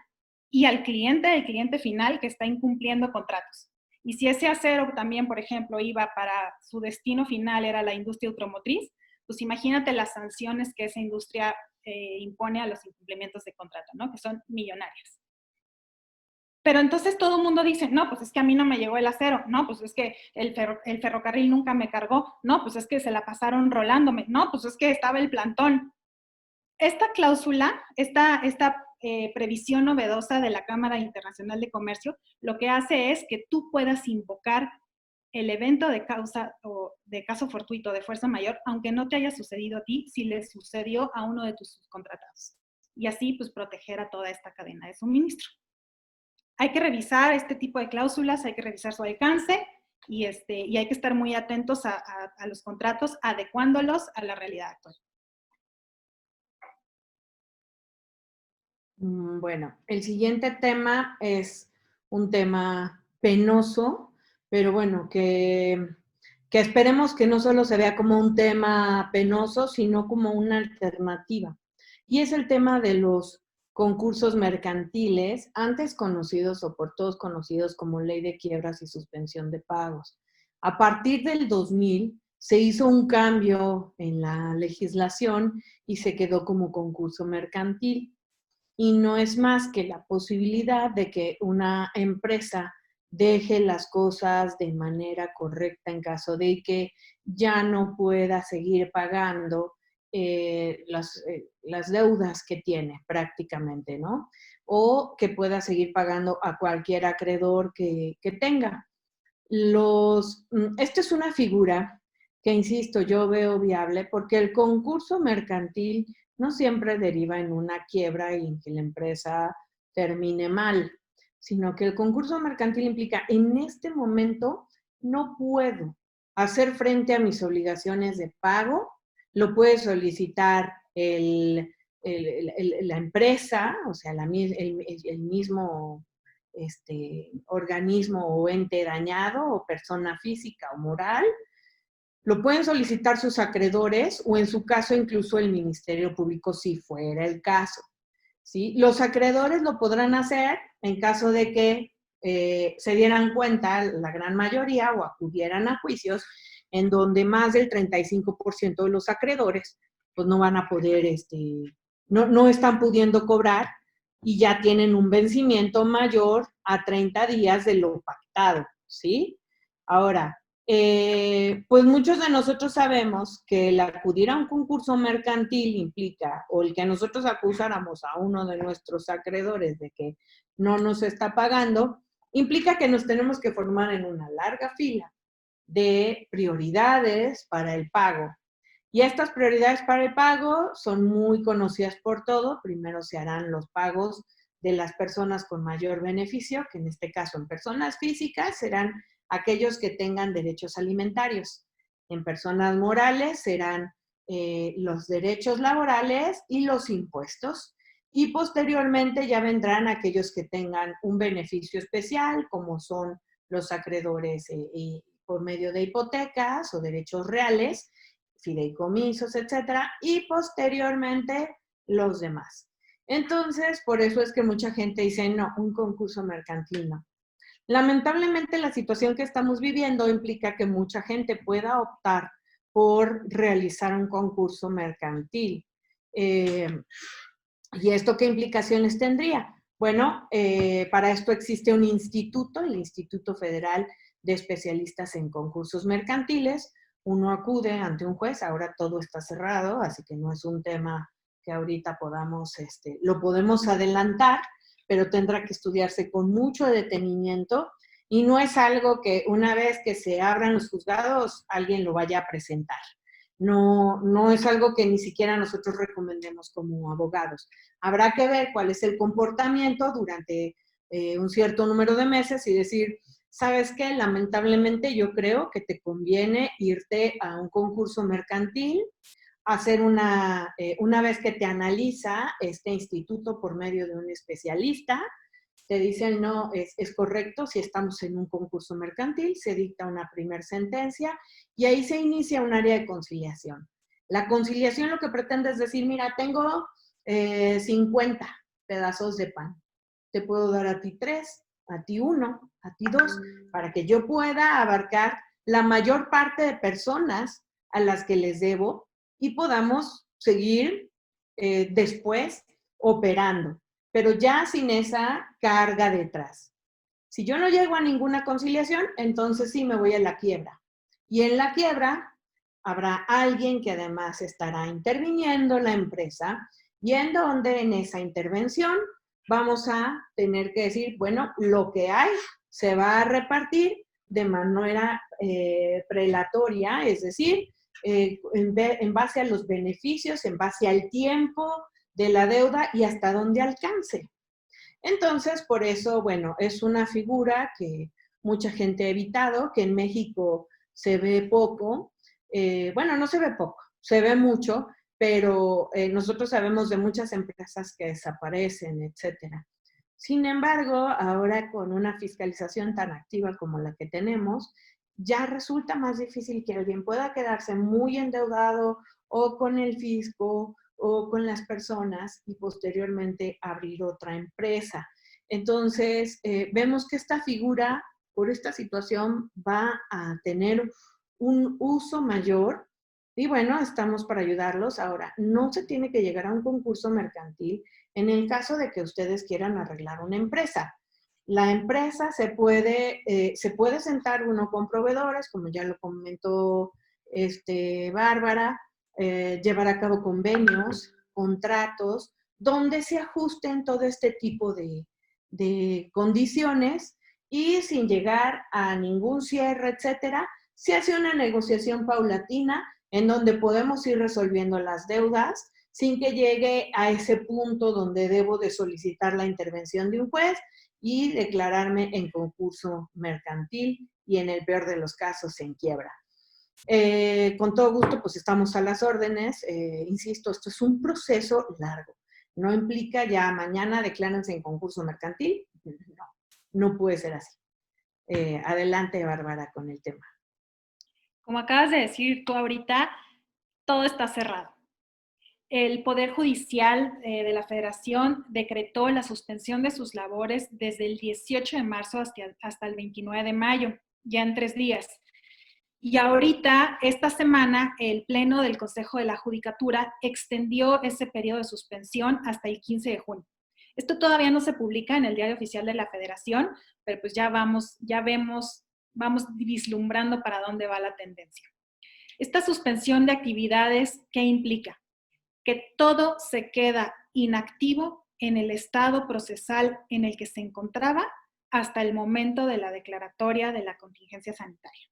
y al cliente del cliente final que está incumpliendo contratos. Y si ese acero también, por ejemplo, iba para su destino final, era la industria automotriz, pues imagínate las sanciones que esa industria impone a los incumplimientos de contrato, ¿no? Que son millonarias. Pero entonces todo el mundo dice, no, pues es que a mí no me llegó el acero, no, pues es que el ferrocarril nunca me cargó, no, pues es que se la pasaron rolándome, no, pues es que estaba el plantón. Esta cláusula, esta previsión novedosa de la Cámara Internacional de Comercio, lo que hace es que tú puedas invocar el evento de causa o de caso fortuito de fuerza mayor, aunque no te haya sucedido a ti, si le sucedió a uno de tus subcontratados. Y así, pues, proteger a toda esta cadena de suministro. Hay que revisar este tipo de cláusulas, hay que revisar su alcance y hay que estar muy atentos a los contratos, adecuándolos a la realidad actual. Bueno, el siguiente tema es un tema penoso, pero bueno, que esperemos que no solo se vea como un tema penoso, sino como una alternativa. Y es el tema de los concursos mercantiles, antes conocidos o por todos conocidos como ley de quiebras y suspensión de pagos. A partir del 2000 se hizo un cambio en la legislación y se quedó como concurso mercantil. Y no es más que la posibilidad de que una empresa deje las cosas de manera correcta en caso de que ya no pueda seguir pagando las deudas que tiene prácticamente, ¿no? O que pueda seguir pagando a cualquier acreedor que tenga. Esta es una figura que, insisto, yo veo viable porque el concurso mercantil no siempre deriva en una quiebra y en que la empresa termine mal, sino que el concurso mercantil implica, en este momento no puedo hacer frente a mis obligaciones de pago, lo puede solicitar la empresa, o sea, el mismo organismo o ente dañado o persona física o moral, lo pueden solicitar sus acreedores o en su caso incluso el Ministerio Público si fuera el caso. ¿Sí? Los acreedores lo podrán hacer en caso de que se dieran cuenta la gran mayoría o acudieran a juicios en donde más del 35% de los acreedores pues no van a poder, no están pudiendo cobrar y ya tienen un vencimiento mayor a 30 días de lo pactado, ¿sí? Ahora, pues muchos de nosotros sabemos que el acudir a un concurso mercantil implica, o el que nosotros acusáramos a uno de nuestros acreedores de que no nos está pagando, implica que nos tenemos que formar en una larga fila de prioridades para el pago. Y estas prioridades para el pago son muy conocidas por todo. Primero se harán los pagos de las personas con mayor beneficio, que en este caso en personas físicas serán aquellos que tengan derechos alimentarios. En personas morales serán los derechos laborales y los impuestos. Y posteriormente ya vendrán aquellos que tengan un beneficio especial, como son los acreedores por medio de hipotecas o derechos reales, fideicomisos, etcétera, y posteriormente los demás. Entonces, por eso es que mucha gente dice, no, un concurso mercantil no. Lamentablemente, la situación que estamos viviendo implica que mucha gente pueda optar por realizar un concurso mercantil. ¿Y esto qué implicaciones tendría? Bueno, para esto existe un instituto, el Instituto Federal de Especialistas en Concursos Mercantiles. Uno acude ante un juez, ahora todo está cerrado, así que no es un tema que ahorita lo podemos adelantar, pero tendrá que estudiarse con mucho detenimiento y no es algo que una vez que se abran los juzgados alguien lo vaya a presentar. No es algo que ni siquiera nosotros recomendemos como abogados. Habrá que ver cuál es el comportamiento durante un cierto número de meses y decir, ¿sabes qué? Lamentablemente yo creo que te conviene irte a un concurso mercantil, hacer una vez que te analiza este instituto por medio de un especialista, te dicen, no, es correcto, si estamos en un concurso mercantil, se dicta una primer sentencia y ahí se inicia un área de conciliación. La conciliación lo que pretende es decir, mira, tengo 50 pedazos de pan, te puedo dar a ti 3, a ti 1, a ti 2, para que yo pueda abarcar la mayor parte de personas a las que les debo y podamos seguir después operando, pero ya sin esa carga detrás. Si yo no llego a ninguna conciliación, entonces sí me voy a la quiebra. Y en la quiebra habrá alguien que además estará interviniendo la empresa y en donde en esa intervención vamos a tener que decir, bueno, lo que hay se va a repartir de manera prelatoria, es decir, en base a los beneficios, en base al tiempo de la deuda y hasta dónde alcance. Entonces, por eso, bueno, es una figura que mucha gente ha evitado, que en México se ve poco. Bueno, no se ve poco, se ve mucho, pero nosotros sabemos de muchas empresas que desaparecen, etcétera. Sin embargo, ahora con una fiscalización tan activa como la que tenemos, ya resulta más difícil que alguien pueda quedarse muy endeudado o con el fisco o con las personas y posteriormente abrir otra empresa. Entonces, vemos que esta figura, por esta situación, va a tener un uso mayor y bueno, estamos para ayudarlos. Ahora, no se tiene que llegar a un concurso mercantil en el caso de que ustedes quieran arreglar una empresa. La empresa se puede sentar uno con proveedores, como ya lo comentó Bárbara, llevar a cabo convenios, contratos, donde se ajusten todo este tipo de condiciones y sin llegar a ningún cierre, etcétera, se hace una negociación paulatina en donde podemos ir resolviendo las deudas sin que llegue a ese punto donde debo de solicitar la intervención de un juez y declararme en concurso mercantil y en el peor de los casos en quiebra. Con todo gusto, pues estamos a las órdenes. Insisto, esto es un proceso largo. No implica ya mañana declárense en concurso mercantil. No, no puede ser así. Adelante, Bárbara, con el tema. Como acabas de decir tú ahorita, todo está cerrado. El Poder Judicial de la Federación decretó la suspensión de sus labores desde el 18 de marzo hasta el 29 de mayo, ya en 3 días. Y ahorita, esta semana, el Pleno del Consejo de la Judicatura extendió ese periodo de suspensión hasta el 15 de junio. Esto todavía no se publica en el Diario Oficial de la Federación, pero pues vamos vislumbrando para dónde va la tendencia. Esta suspensión de actividades, ¿qué implica? Que todo se queda inactivo en el estado procesal en el que se encontraba hasta el momento de la declaratoria de la contingencia sanitaria.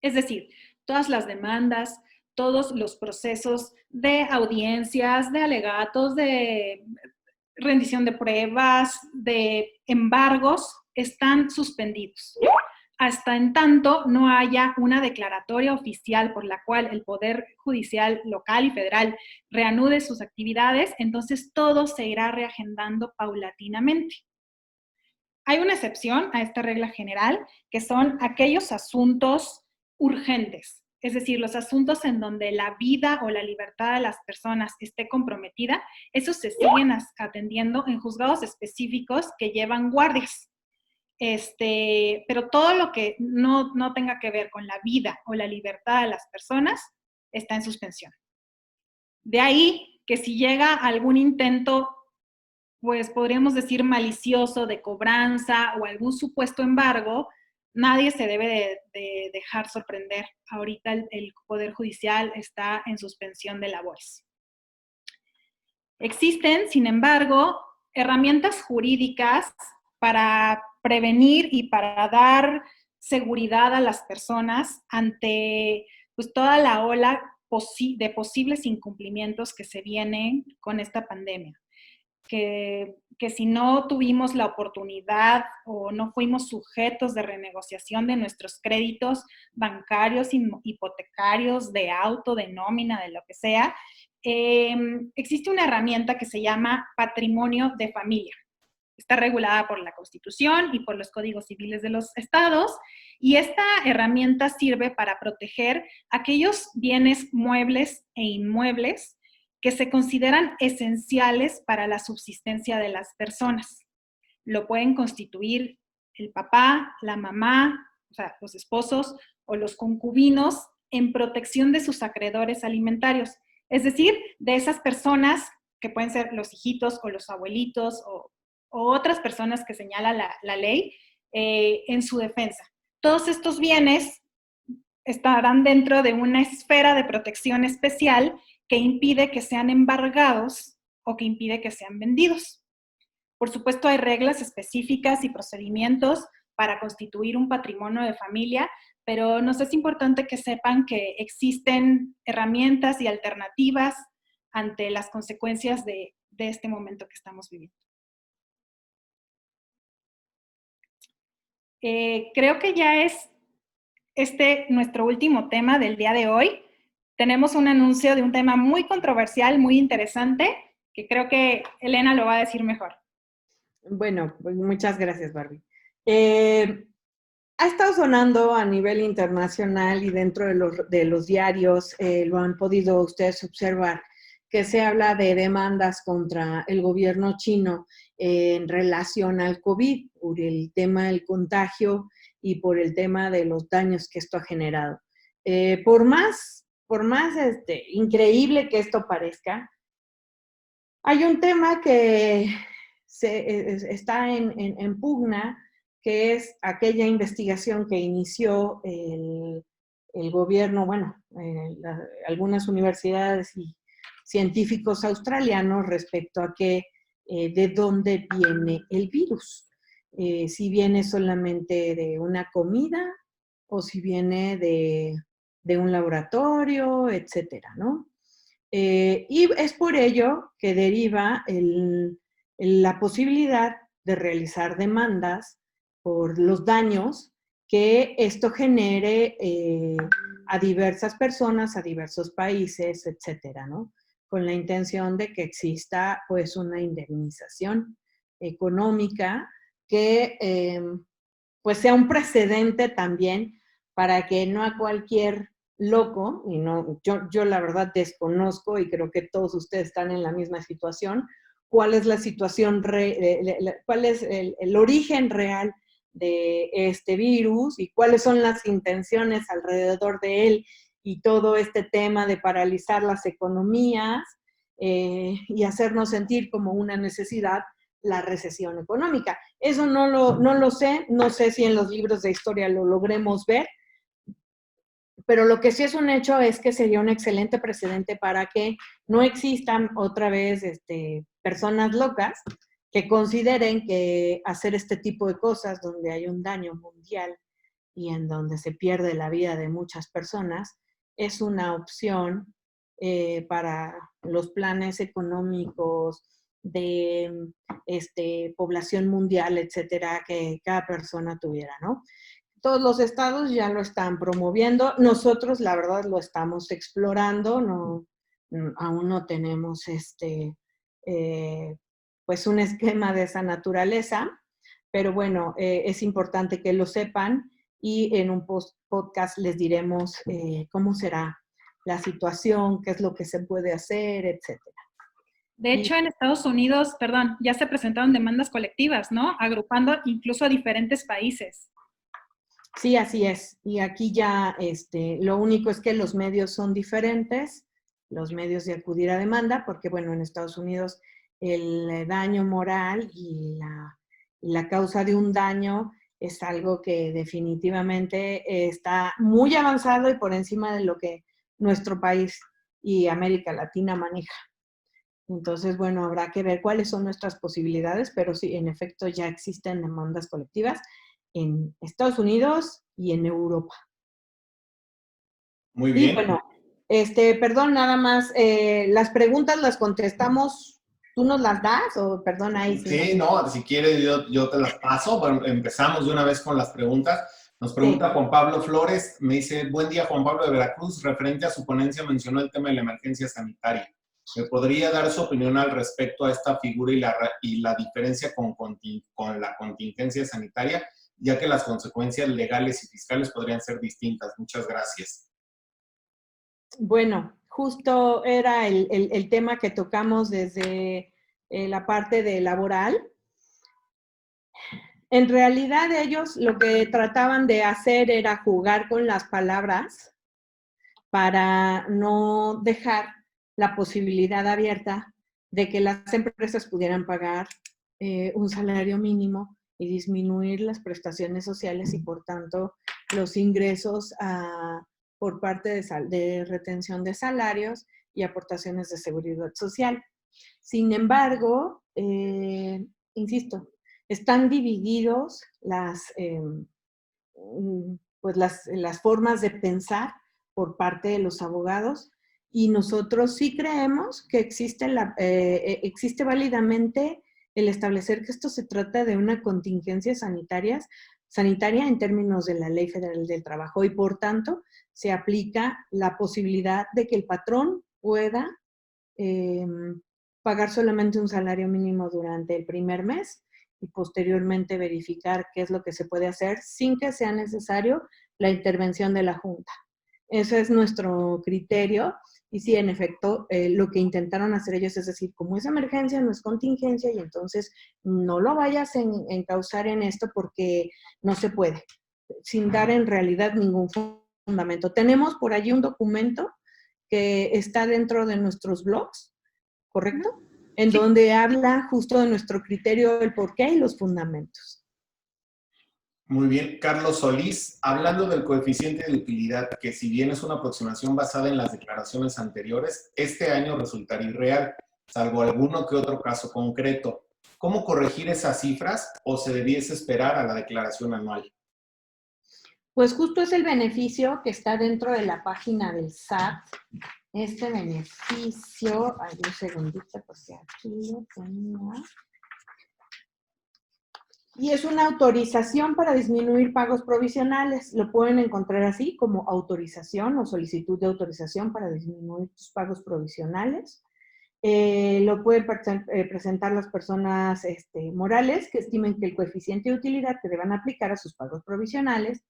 Es decir, todas las demandas, todos los procesos de audiencias, de alegatos, de rendición de pruebas, de embargos, están suspendidos. Hasta en tanto no haya una declaratoria oficial por la cual el Poder Judicial local y federal reanude sus actividades, entonces todo se irá reagendando paulatinamente. Hay una excepción a esta regla general, que son aquellos asuntos urgentes, es decir, los asuntos en donde la vida o la libertad de las personas esté comprometida, esos se siguen atendiendo en juzgados específicos que llevan guardias. Pero todo lo que no tenga que ver con la vida o la libertad de las personas está en suspensión. De ahí que si llega algún intento, pues podríamos decir malicioso de cobranza o algún supuesto embargo, nadie se debe de dejar sorprender. Ahorita el Poder Judicial está en suspensión de labores. Existen, sin embargo, herramientas jurídicas para prevenir y para dar seguridad a las personas ante pues, toda la ola de posibles incumplimientos que se vienen con esta pandemia. que si no tuvimos la oportunidad o no fuimos sujetos de renegociación de nuestros créditos bancarios, hipotecarios, de auto, de nómina, de lo que sea, existe una herramienta que se llama patrimonio de familia. Está regulada por la Constitución y por los códigos civiles de los estados, y esta herramienta sirve para proteger aquellos bienes muebles e inmuebles que se consideran esenciales para la subsistencia de las personas. Lo pueden constituir el papá, la mamá, o sea, los esposos o los concubinos en protección de sus acreedores alimentarios. Es decir, de esas personas que pueden ser los hijitos o los abuelitos o otras personas que señala la ley en su defensa. Todos estos bienes estarán dentro de una esfera de protección especial que impide que sean embargados o que impide que sean vendidos. Por supuesto, hay reglas específicas y procedimientos para constituir un patrimonio de familia, pero nos es importante que sepan que existen herramientas y alternativas ante las consecuencias de este momento que estamos viviendo. Creo que ya es nuestro último tema del día de hoy. Tenemos un anuncio de un tema muy controversial, muy interesante, que creo que Elena lo va a decir mejor. Bueno, pues muchas gracias, Barbie. Ha estado sonando a nivel internacional y dentro de los diarios, lo han podido ustedes observar, que se habla de demandas contra el gobierno chino en relación al COVID, por el tema del contagio y por el tema de los daños que esto ha generado. Por más increíble que esto parezca, hay un tema que está en pugna, que es aquella investigación que inició el gobierno, bueno, algunas universidades y científicos australianos respecto a de dónde viene el virus. Si viene solamente de una comida o si viene de un laboratorio, etcétera, ¿no? Y es por ello que deriva la posibilidad de realizar demandas por los daños que esto genere a diversas personas, a diversos países, etcétera, ¿no? Con la intención de que exista pues una indemnización económica que pues sea un precedente también para que no a cualquier loco, y no, yo la verdad desconozco y creo que todos ustedes están en la misma situación, cuál es la situación, cuál es el origen real de este virus y cuáles son las intenciones alrededor de él y todo este tema de paralizar las economías y hacernos sentir como una necesidad la recesión económica. Eso no lo sé, no sé si en los libros de historia lo logremos ver, pero lo que sí es un hecho es que sería un excelente precedente para que no existan otra vez personas locas que consideren que hacer este tipo de cosas donde hay un daño mundial y en donde se pierde la vida de muchas personas es una opción para los planes económicos de población mundial, etcétera, que cada persona tuviera, ¿no? Todos los estados ya lo están promoviendo. Nosotros, la verdad, lo estamos explorando. No, aún no tenemos pues un esquema de esa naturaleza, pero bueno, es importante que lo sepan y en un podcast les diremos cómo será la situación, qué es lo que se puede hacer, etcétera. De hecho, en Estados Unidos, perdón, ya se presentaron demandas colectivas, ¿no? Agrupando incluso a diferentes países. Sí, así es. Y aquí ya lo único es que los medios son diferentes, los medios de acudir a demanda, porque bueno, en Estados Unidos el daño moral y la causa de un daño es algo que definitivamente está muy avanzado y por encima de lo que nuestro país y América Latina maneja. Entonces, bueno, habrá que ver cuáles son nuestras posibilidades, pero sí, en efecto, ya existen demandas colectivas en Estados Unidos y en Europa. Muy bien. Y bueno, perdón, nada más, las preguntas las contestamos ¿Tú nos las das o perdón ahí sí? Sí, no, si quieres yo te las paso. Bueno, empezamos de una vez con las preguntas. Nos pregunta Sí. Juan Pablo Flores, me dice, buen día Juan Pablo de Veracruz, referente a su ponencia mencionó el tema de la emergencia sanitaria. ¿Me podría dar su opinión al respecto a esta figura y la diferencia con la contingencia sanitaria, ya que las consecuencias legales y fiscales podrían ser distintas? Muchas gracias. Bueno, justo era el tema que tocamos desde la parte de laboral. En realidad ellos lo que trataban de hacer era jugar con las palabras para no dejar la posibilidad abierta de que las empresas pudieran pagar un salario mínimo y disminuir las prestaciones sociales y por tanto los ingresos por parte de retención de salarios y aportaciones de seguridad social. Sin embargo, insisto, están divididos pues las formas de pensar por parte de los abogados y nosotros sí creemos que existe válidamente el establecer que esto se trata de una contingencia sanitaria en términos de la Ley Federal del Trabajo y por tanto se aplica la posibilidad de que el patrón pueda pagar solamente un salario mínimo durante el primer mes y posteriormente verificar qué es lo que se puede hacer sin que sea necesario la intervención de la Junta. Ese es nuestro criterio y sí, en efecto, lo que intentaron hacer ellos es decir, como es emergencia, no es contingencia y entonces no lo vayas a encauzar en esto porque no se puede, sin dar en realidad ningún fundamento. Tenemos por allí un documento que está dentro de nuestros blogs, ¿correcto? En donde habla justo de nuestro criterio, el porqué y los fundamentos. Muy bien. Carlos Solís, hablando del coeficiente de utilidad, que si bien es una aproximación basada en las declaraciones anteriores, este año resultaría irreal, salvo alguno que otro caso concreto. ¿Cómo corregir esas cifras o se debiese esperar a la declaración anual? Pues justo es el beneficio que está dentro de la página del SAT. Este beneficio, hay un segundito porque aquí lo tenía. Y es una autorización para disminuir pagos provisionales. Lo pueden encontrar así como autorización o solicitud de autorización para disminuir tus pagos provisionales. Lo pueden presentar las personas morales que estimen que el coeficiente de utilidad que deban aplicar a sus pagos provisionales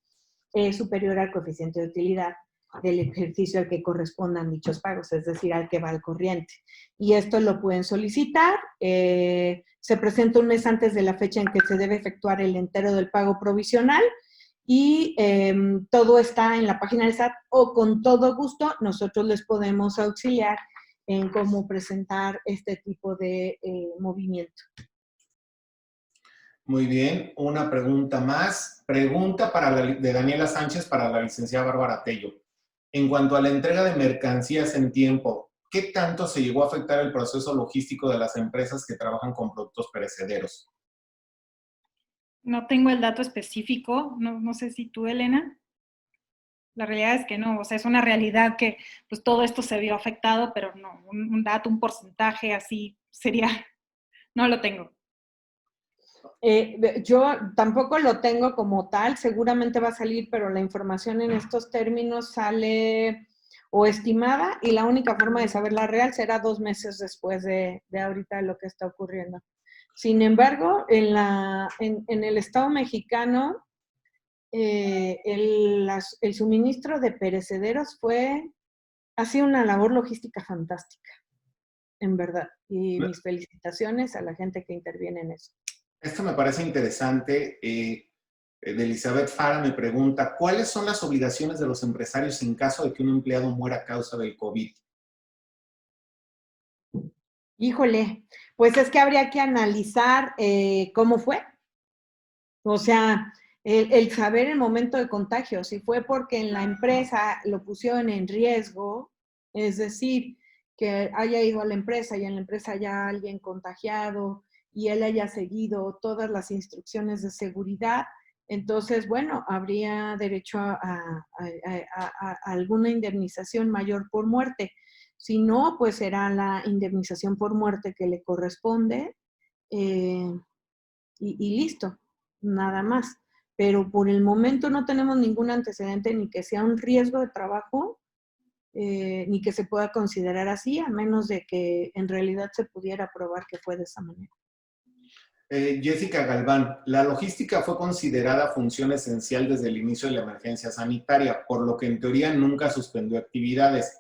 es superior al coeficiente de utilidad del ejercicio al que correspondan dichos pagos, es decir, al que va al corriente. Y esto lo pueden solicitar, se presenta un mes antes de la fecha en que se debe efectuar el entero del pago provisional y todo está en la página del SAT o con todo gusto nosotros les podemos auxiliar en cómo presentar este tipo de movimiento. Muy bien, una pregunta más. Pregunta de Daniela Sánchez para la licenciada Bárbara Tello. En cuanto a la entrega de mercancías en tiempo, ¿qué tanto se llegó a afectar el proceso logístico de las empresas que trabajan con productos perecederos? No tengo el dato específico, no sé si tú, Elena. La realidad es que no, o sea, es una realidad que pues todo esto se vio afectado, pero no, un dato, un porcentaje así sería, no lo tengo. Yo tampoco lo tengo como tal, seguramente va a salir, pero la información en estos términos sale o estimada y la única forma de saberla real será 2 meses después de ahorita lo que está ocurriendo. Sin embargo, en el Estado mexicano, el suministro de perecederos ha sido una labor logística fantástica, en verdad. Y mis felicitaciones a la gente que interviene en eso. Esto me parece interesante. De Elizabeth Fara me pregunta, ¿cuáles son las obligaciones de los empresarios en caso de que un empleado muera a causa del COVID? Híjole, pues es que habría que analizar cómo fue. O sea, el saber el momento de contagio, si fue porque en la empresa lo pusieron en riesgo, es decir, que haya ido a la empresa y en la empresa haya alguien contagiado y él haya seguido todas las instrucciones de seguridad, entonces, bueno, habría derecho a alguna indemnización mayor por muerte. Si no, pues será la indemnización por muerte que le corresponde y listo, nada más. Pero por el momento no tenemos ningún antecedente ni que sea un riesgo de trabajo, ni que se pueda considerar así, a menos de que en realidad se pudiera probar que fue de esa manera. Jessica Galván, la logística fue considerada función esencial desde el inicio de la emergencia sanitaria, por lo que en teoría nunca suspendió actividades.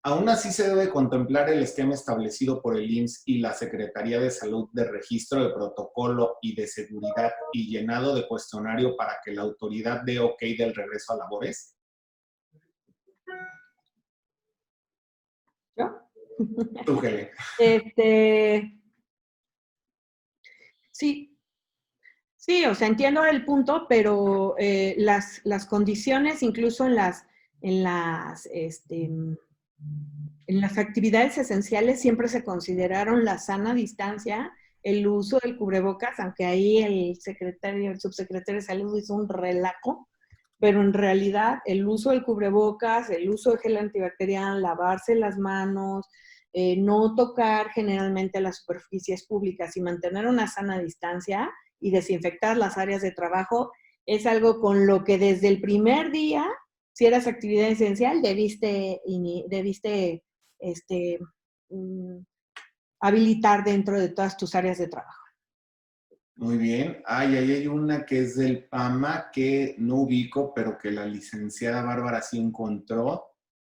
Aún así se debe contemplar el esquema establecido por el IMSS y la Secretaría de Salud de registro de protocolo y de seguridad y llenado de cuestionario para que la autoridad dé ok del regreso a labores. ¿Yo? Tú, Helen. Sí, sí, o sea, entiendo el punto, pero las condiciones, incluso en las actividades esenciales, siempre se consideraron la sana distancia, el uso del cubrebocas, aunque ahí el subsecretario de Salud hizo un relajo, pero en realidad el uso del cubrebocas, el uso de gel antibacterial, lavarse las manos, no tocar generalmente las superficies públicas y mantener una sana distancia y desinfectar las áreas de trabajo es algo con lo que desde el primer día, si eras actividad esencial, debiste habilitar dentro de todas tus áreas de trabajo. Muy bien. Ahí hay una que es del PAMA que no ubico, pero que la licenciada Bárbara sí encontró.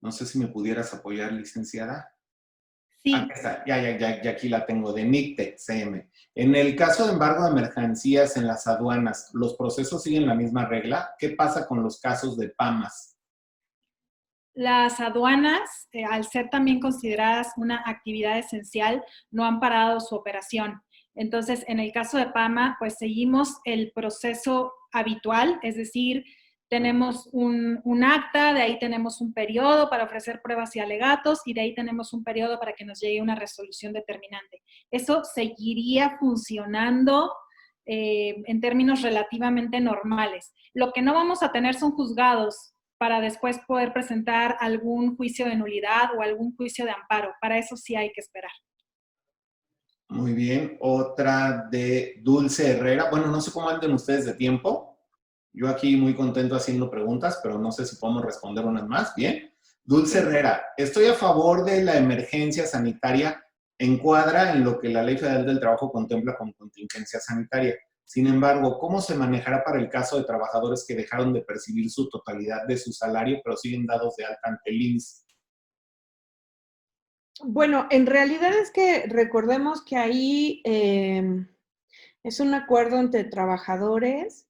No sé si me pudieras apoyar, licenciada. Sí. Aquí está, ya aquí la tengo, de NICTE, CM. En el caso de embargo de mercancías en las aduanas, ¿los procesos siguen la misma regla? ¿Qué pasa con los casos de PAMAS? Las aduanas, al ser también consideradas una actividad esencial, no han parado su operación. Entonces, en el caso de PAMA, pues seguimos el proceso habitual, es decir, tenemos un acta, de ahí tenemos un periodo para ofrecer pruebas y alegatos y de ahí tenemos un periodo para que nos llegue una resolución determinante. Eso seguiría funcionando en términos relativamente normales. Lo que no vamos a tener son juzgados para después poder presentar algún juicio de nulidad o algún juicio de amparo. Para eso sí hay que esperar. Muy bien. Otra de Dulce Herrera. Bueno, no sé cómo anden ustedes de tiempo. Yo aquí muy contento haciendo preguntas, pero no sé si podemos responder unas más. Bien. Dulce Herrera, estoy a favor de la emergencia sanitaria. Encuadra en lo que la Ley Federal del Trabajo contempla como contingencia sanitaria. Sin embargo, ¿cómo se manejará para el caso de trabajadores que dejaron de percibir su totalidad de su salario, pero siguen dados de alta ante el IMSS? Bueno, en realidad es que recordemos que ahí es un acuerdo entre trabajadores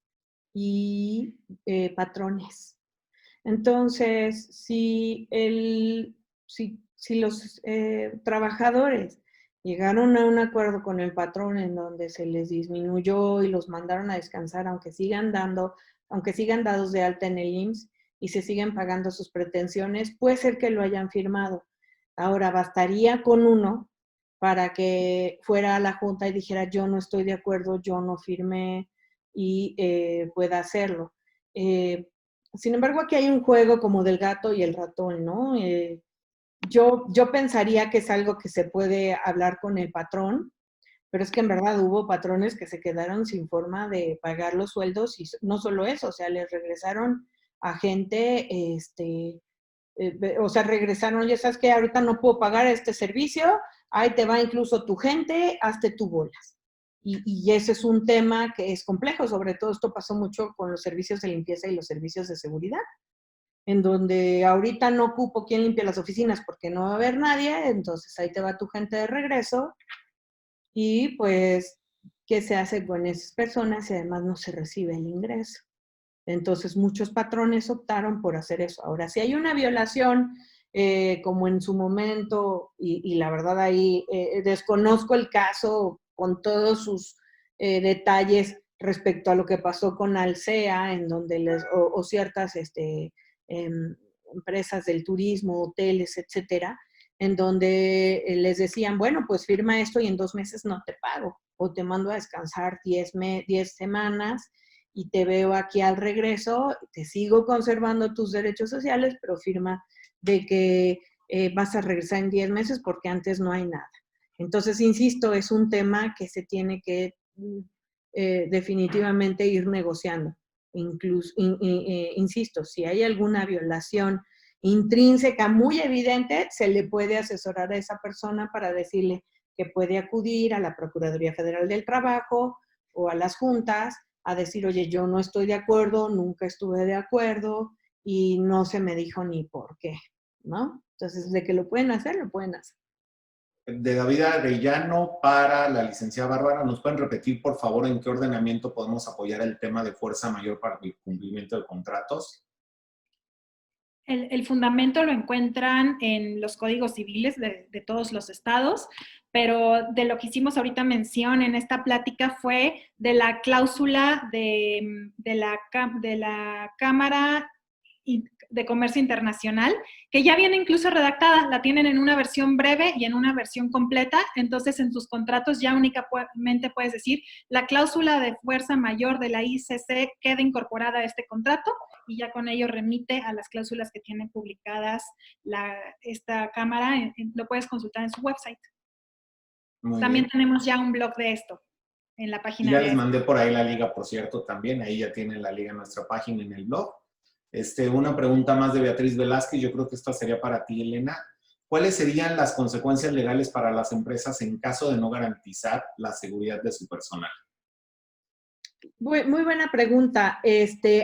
y patrones. Entonces, si los trabajadores llegaron a un acuerdo con el patrón en donde se les disminuyó y los mandaron a descansar, aunque sigan dados de alta en el IMSS y se siguen pagando sus pretensiones, puede ser que lo hayan firmado. Ahora, bastaría con uno para que fuera a la junta y dijera, yo no estoy de acuerdo, yo no firmé y pueda hacerlo. Sin embargo, aquí hay un juego como del gato y el ratón, ¿no? Yo pensaría que es algo que se puede hablar con el patrón, pero es que en verdad hubo patrones que se quedaron sin forma de pagar los sueldos y no solo eso, o sea, les regresaron a gente, o sea, regresaron, ya sabes que ahorita no puedo pagar este servicio, ahí te va incluso tu gente, hazte tu bolas. Y ese es un tema que es complejo, sobre todo esto pasó mucho con los servicios de limpieza y los servicios de seguridad, en donde ahorita no ocupo quién limpia las oficinas porque no va a haber nadie, entonces ahí te va tu gente de regreso y pues, ¿qué se hace con esas personas si además no se recibe el ingreso? Entonces, muchos patrones optaron por hacer eso. Ahora, si hay una violación, como en su momento, y la verdad ahí desconozco el caso con todos sus detalles respecto a lo que pasó con Alsea, en donde o ciertas empresas del turismo, hoteles, etcétera, en donde les decían, bueno, pues firma esto y en 2 meses no te pago, o te mando a descansar 10 semanas, y te veo aquí al regreso, te sigo conservando tus derechos sociales, pero firma de que vas a regresar en 10 meses porque antes no hay nada. Entonces, insisto, es un tema que se tiene que definitivamente ir negociando. Incluso, insisto, si hay alguna violación intrínseca muy evidente, se le puede asesorar a esa persona para decirle que puede acudir a la Procuraduría Federal del Trabajo o a las juntas a decir, oye, yo no estoy de acuerdo, nunca estuve de acuerdo y no se me dijo ni por qué, ¿no? Entonces, de que lo pueden hacer, lo pueden hacer. De David Arellano para la licenciada Bárbara, ¿nos pueden repetir, por favor, en qué ordenamiento podemos apoyar el tema de fuerza mayor para el cumplimiento de contratos? El fundamento lo encuentran en los códigos civiles de todos los estados, pero de lo que hicimos ahorita mención en esta plática fue de la cláusula de la Cámara de Comercio Internacional, que ya viene incluso redactada, la tienen en una versión breve y en una versión completa, entonces en tus contratos ya únicamente puedes decir, la cláusula de fuerza mayor de la ICC queda incorporada a este contrato, y ya con ello remite a las cláusulas que tiene publicadas esta Cámara, lo puedes consultar en su website. Muy También bien. tenemos ya un blog de esto en la página. Ya les mandé por ahí la liga, por cierto, también. Ahí ya tienen la liga en nuestra página, en el blog. Una pregunta más de Beatriz Velázquez. Yo creo que esta sería para ti, Elena. ¿Cuáles serían las consecuencias legales para las empresas en caso de no garantizar la seguridad de su personal? Muy buena pregunta.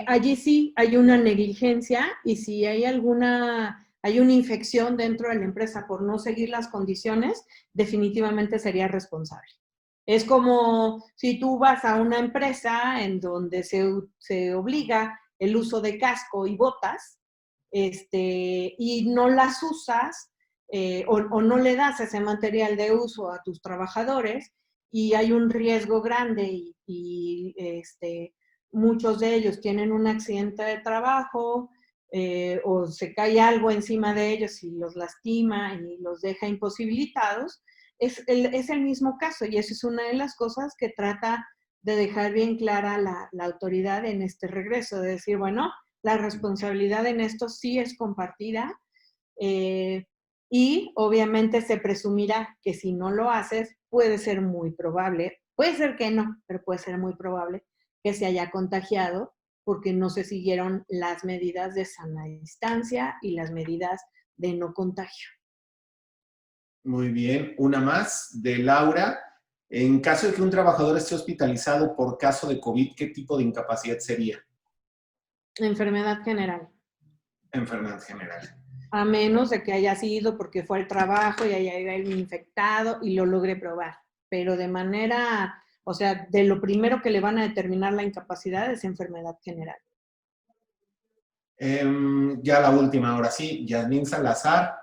Allí sí hay una negligencia y si hay una infección dentro de la empresa por no seguir las condiciones, definitivamente sería responsable. Es como si tú vas a una empresa en donde se obliga el uso de casco y botas, y no las usas o no le das ese material de uso a tus trabajadores, y hay un riesgo grande y muchos de ellos tienen un accidente de trabajo o se cae algo encima de ellos y los lastima y los deja imposibilitados, es el mismo caso, y eso es una de las cosas que trata de dejar bien clara la autoridad en este regreso, de decir, bueno, la responsabilidad en esto sí es compartida, y obviamente se presumirá que si no lo haces, puede ser muy probable, puede ser que no, pero puede ser muy probable que se haya contagiado porque no se siguieron las medidas de sana distancia y las medidas de no contagio. Muy bien. Una más de Laura. En caso de que un trabajador esté hospitalizado por caso de COVID, ¿qué tipo de incapacidad sería? Enfermedad general. Enfermedad general. A menos de que haya sido porque fue al trabajo y haya infectado y lo logre probar. Pero de manera, o sea, de lo primero que le van a determinar la incapacidad es enfermedad general. Ya la última, ahora sí, Yasmín Salazar.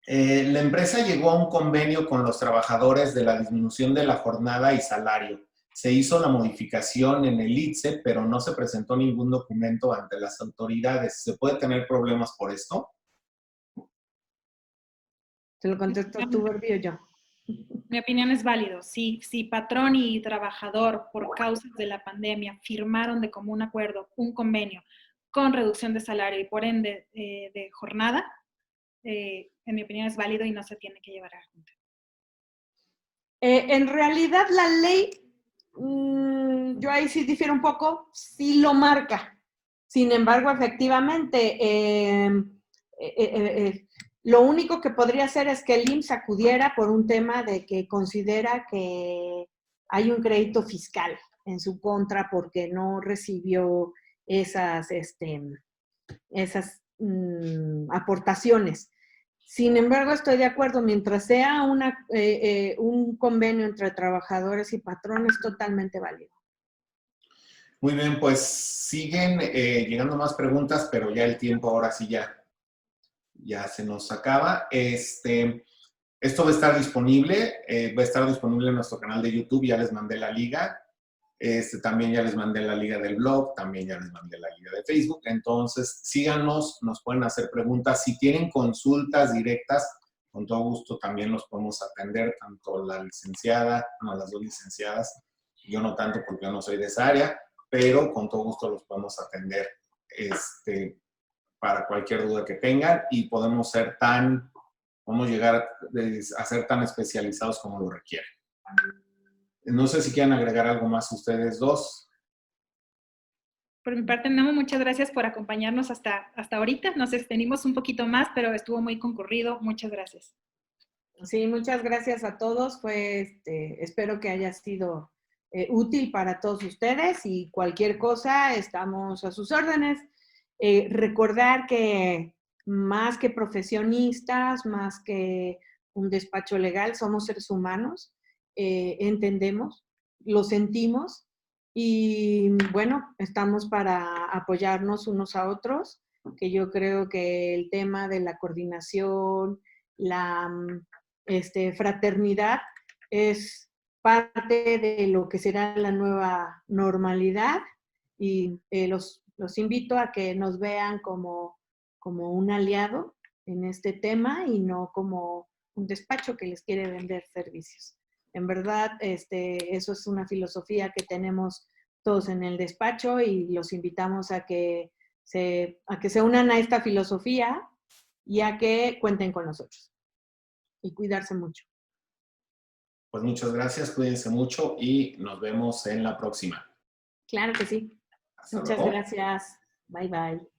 La empresa llegó a un convenio con los trabajadores de la disminución de la jornada y salario. Se hizo la modificación en el ITSE, pero no se presentó ningún documento ante las autoridades. ¿Se puede tener problemas por esto? ¿Te lo contesto tú, Barbie, o yo? Mi opinión es válido. Si patrón y trabajador, por causas de la pandemia, firmaron de común acuerdo un convenio con reducción de salario y por ende de jornada, en mi opinión es válido y no se tiene que llevar a la Junta. En realidad la ley, yo ahí sí difiero un poco, sí lo marca. Sin embargo, efectivamente, lo único que podría hacer es que el IMSS acudiera por un tema de que considera que hay un crédito fiscal en su contra porque no recibió esas aportaciones. Sin embargo, estoy de acuerdo, mientras sea un convenio entre trabajadores y patrones, totalmente válido. Muy bien, pues siguen llegando más preguntas, pero ya el tiempo ahora sí ya se nos acaba. Esto va a estar disponible, en nuestro canal de YouTube, ya les mandé la liga. También ya les mandé la liga del blog, también ya les mandé la liga de Facebook. Entonces, síganos, nos pueden hacer preguntas. Si tienen consultas directas, con todo gusto también los podemos atender, tanto la licenciada, no, las dos licenciadas, yo no tanto porque yo no soy de esa área, pero con todo gusto los podemos atender para cualquier duda que tengan y podemos llegar a ser tan especializados como lo requieren. No sé si quieren agregar algo más ustedes dos. Por mi parte, Memo, muchas gracias por acompañarnos hasta ahorita. Nos extendimos un poquito más, pero estuvo muy concurrido. Muchas gracias. Sí, muchas gracias a todos. Espero que haya sido útil para todos ustedes y cualquier cosa, estamos a sus órdenes. Recordar que más que profesionistas, más que un despacho legal, somos seres humanos, entendemos, lo sentimos y bueno, estamos para apoyarnos unos a otros, que yo creo que el tema de la coordinación, la fraternidad es parte de lo que será la nueva normalidad y los invito a que nos vean como un aliado en este tema y no como un despacho que les quiere vender servicios. En verdad, eso es una filosofía que tenemos todos en el despacho y los invitamos a que se unan a esta filosofía y a que cuenten con nosotros. Y cuidarse mucho. Pues muchas gracias, cuídense mucho y nos vemos en la próxima. Claro que sí. Hasta Muchas luego. gracias. Bye, bye.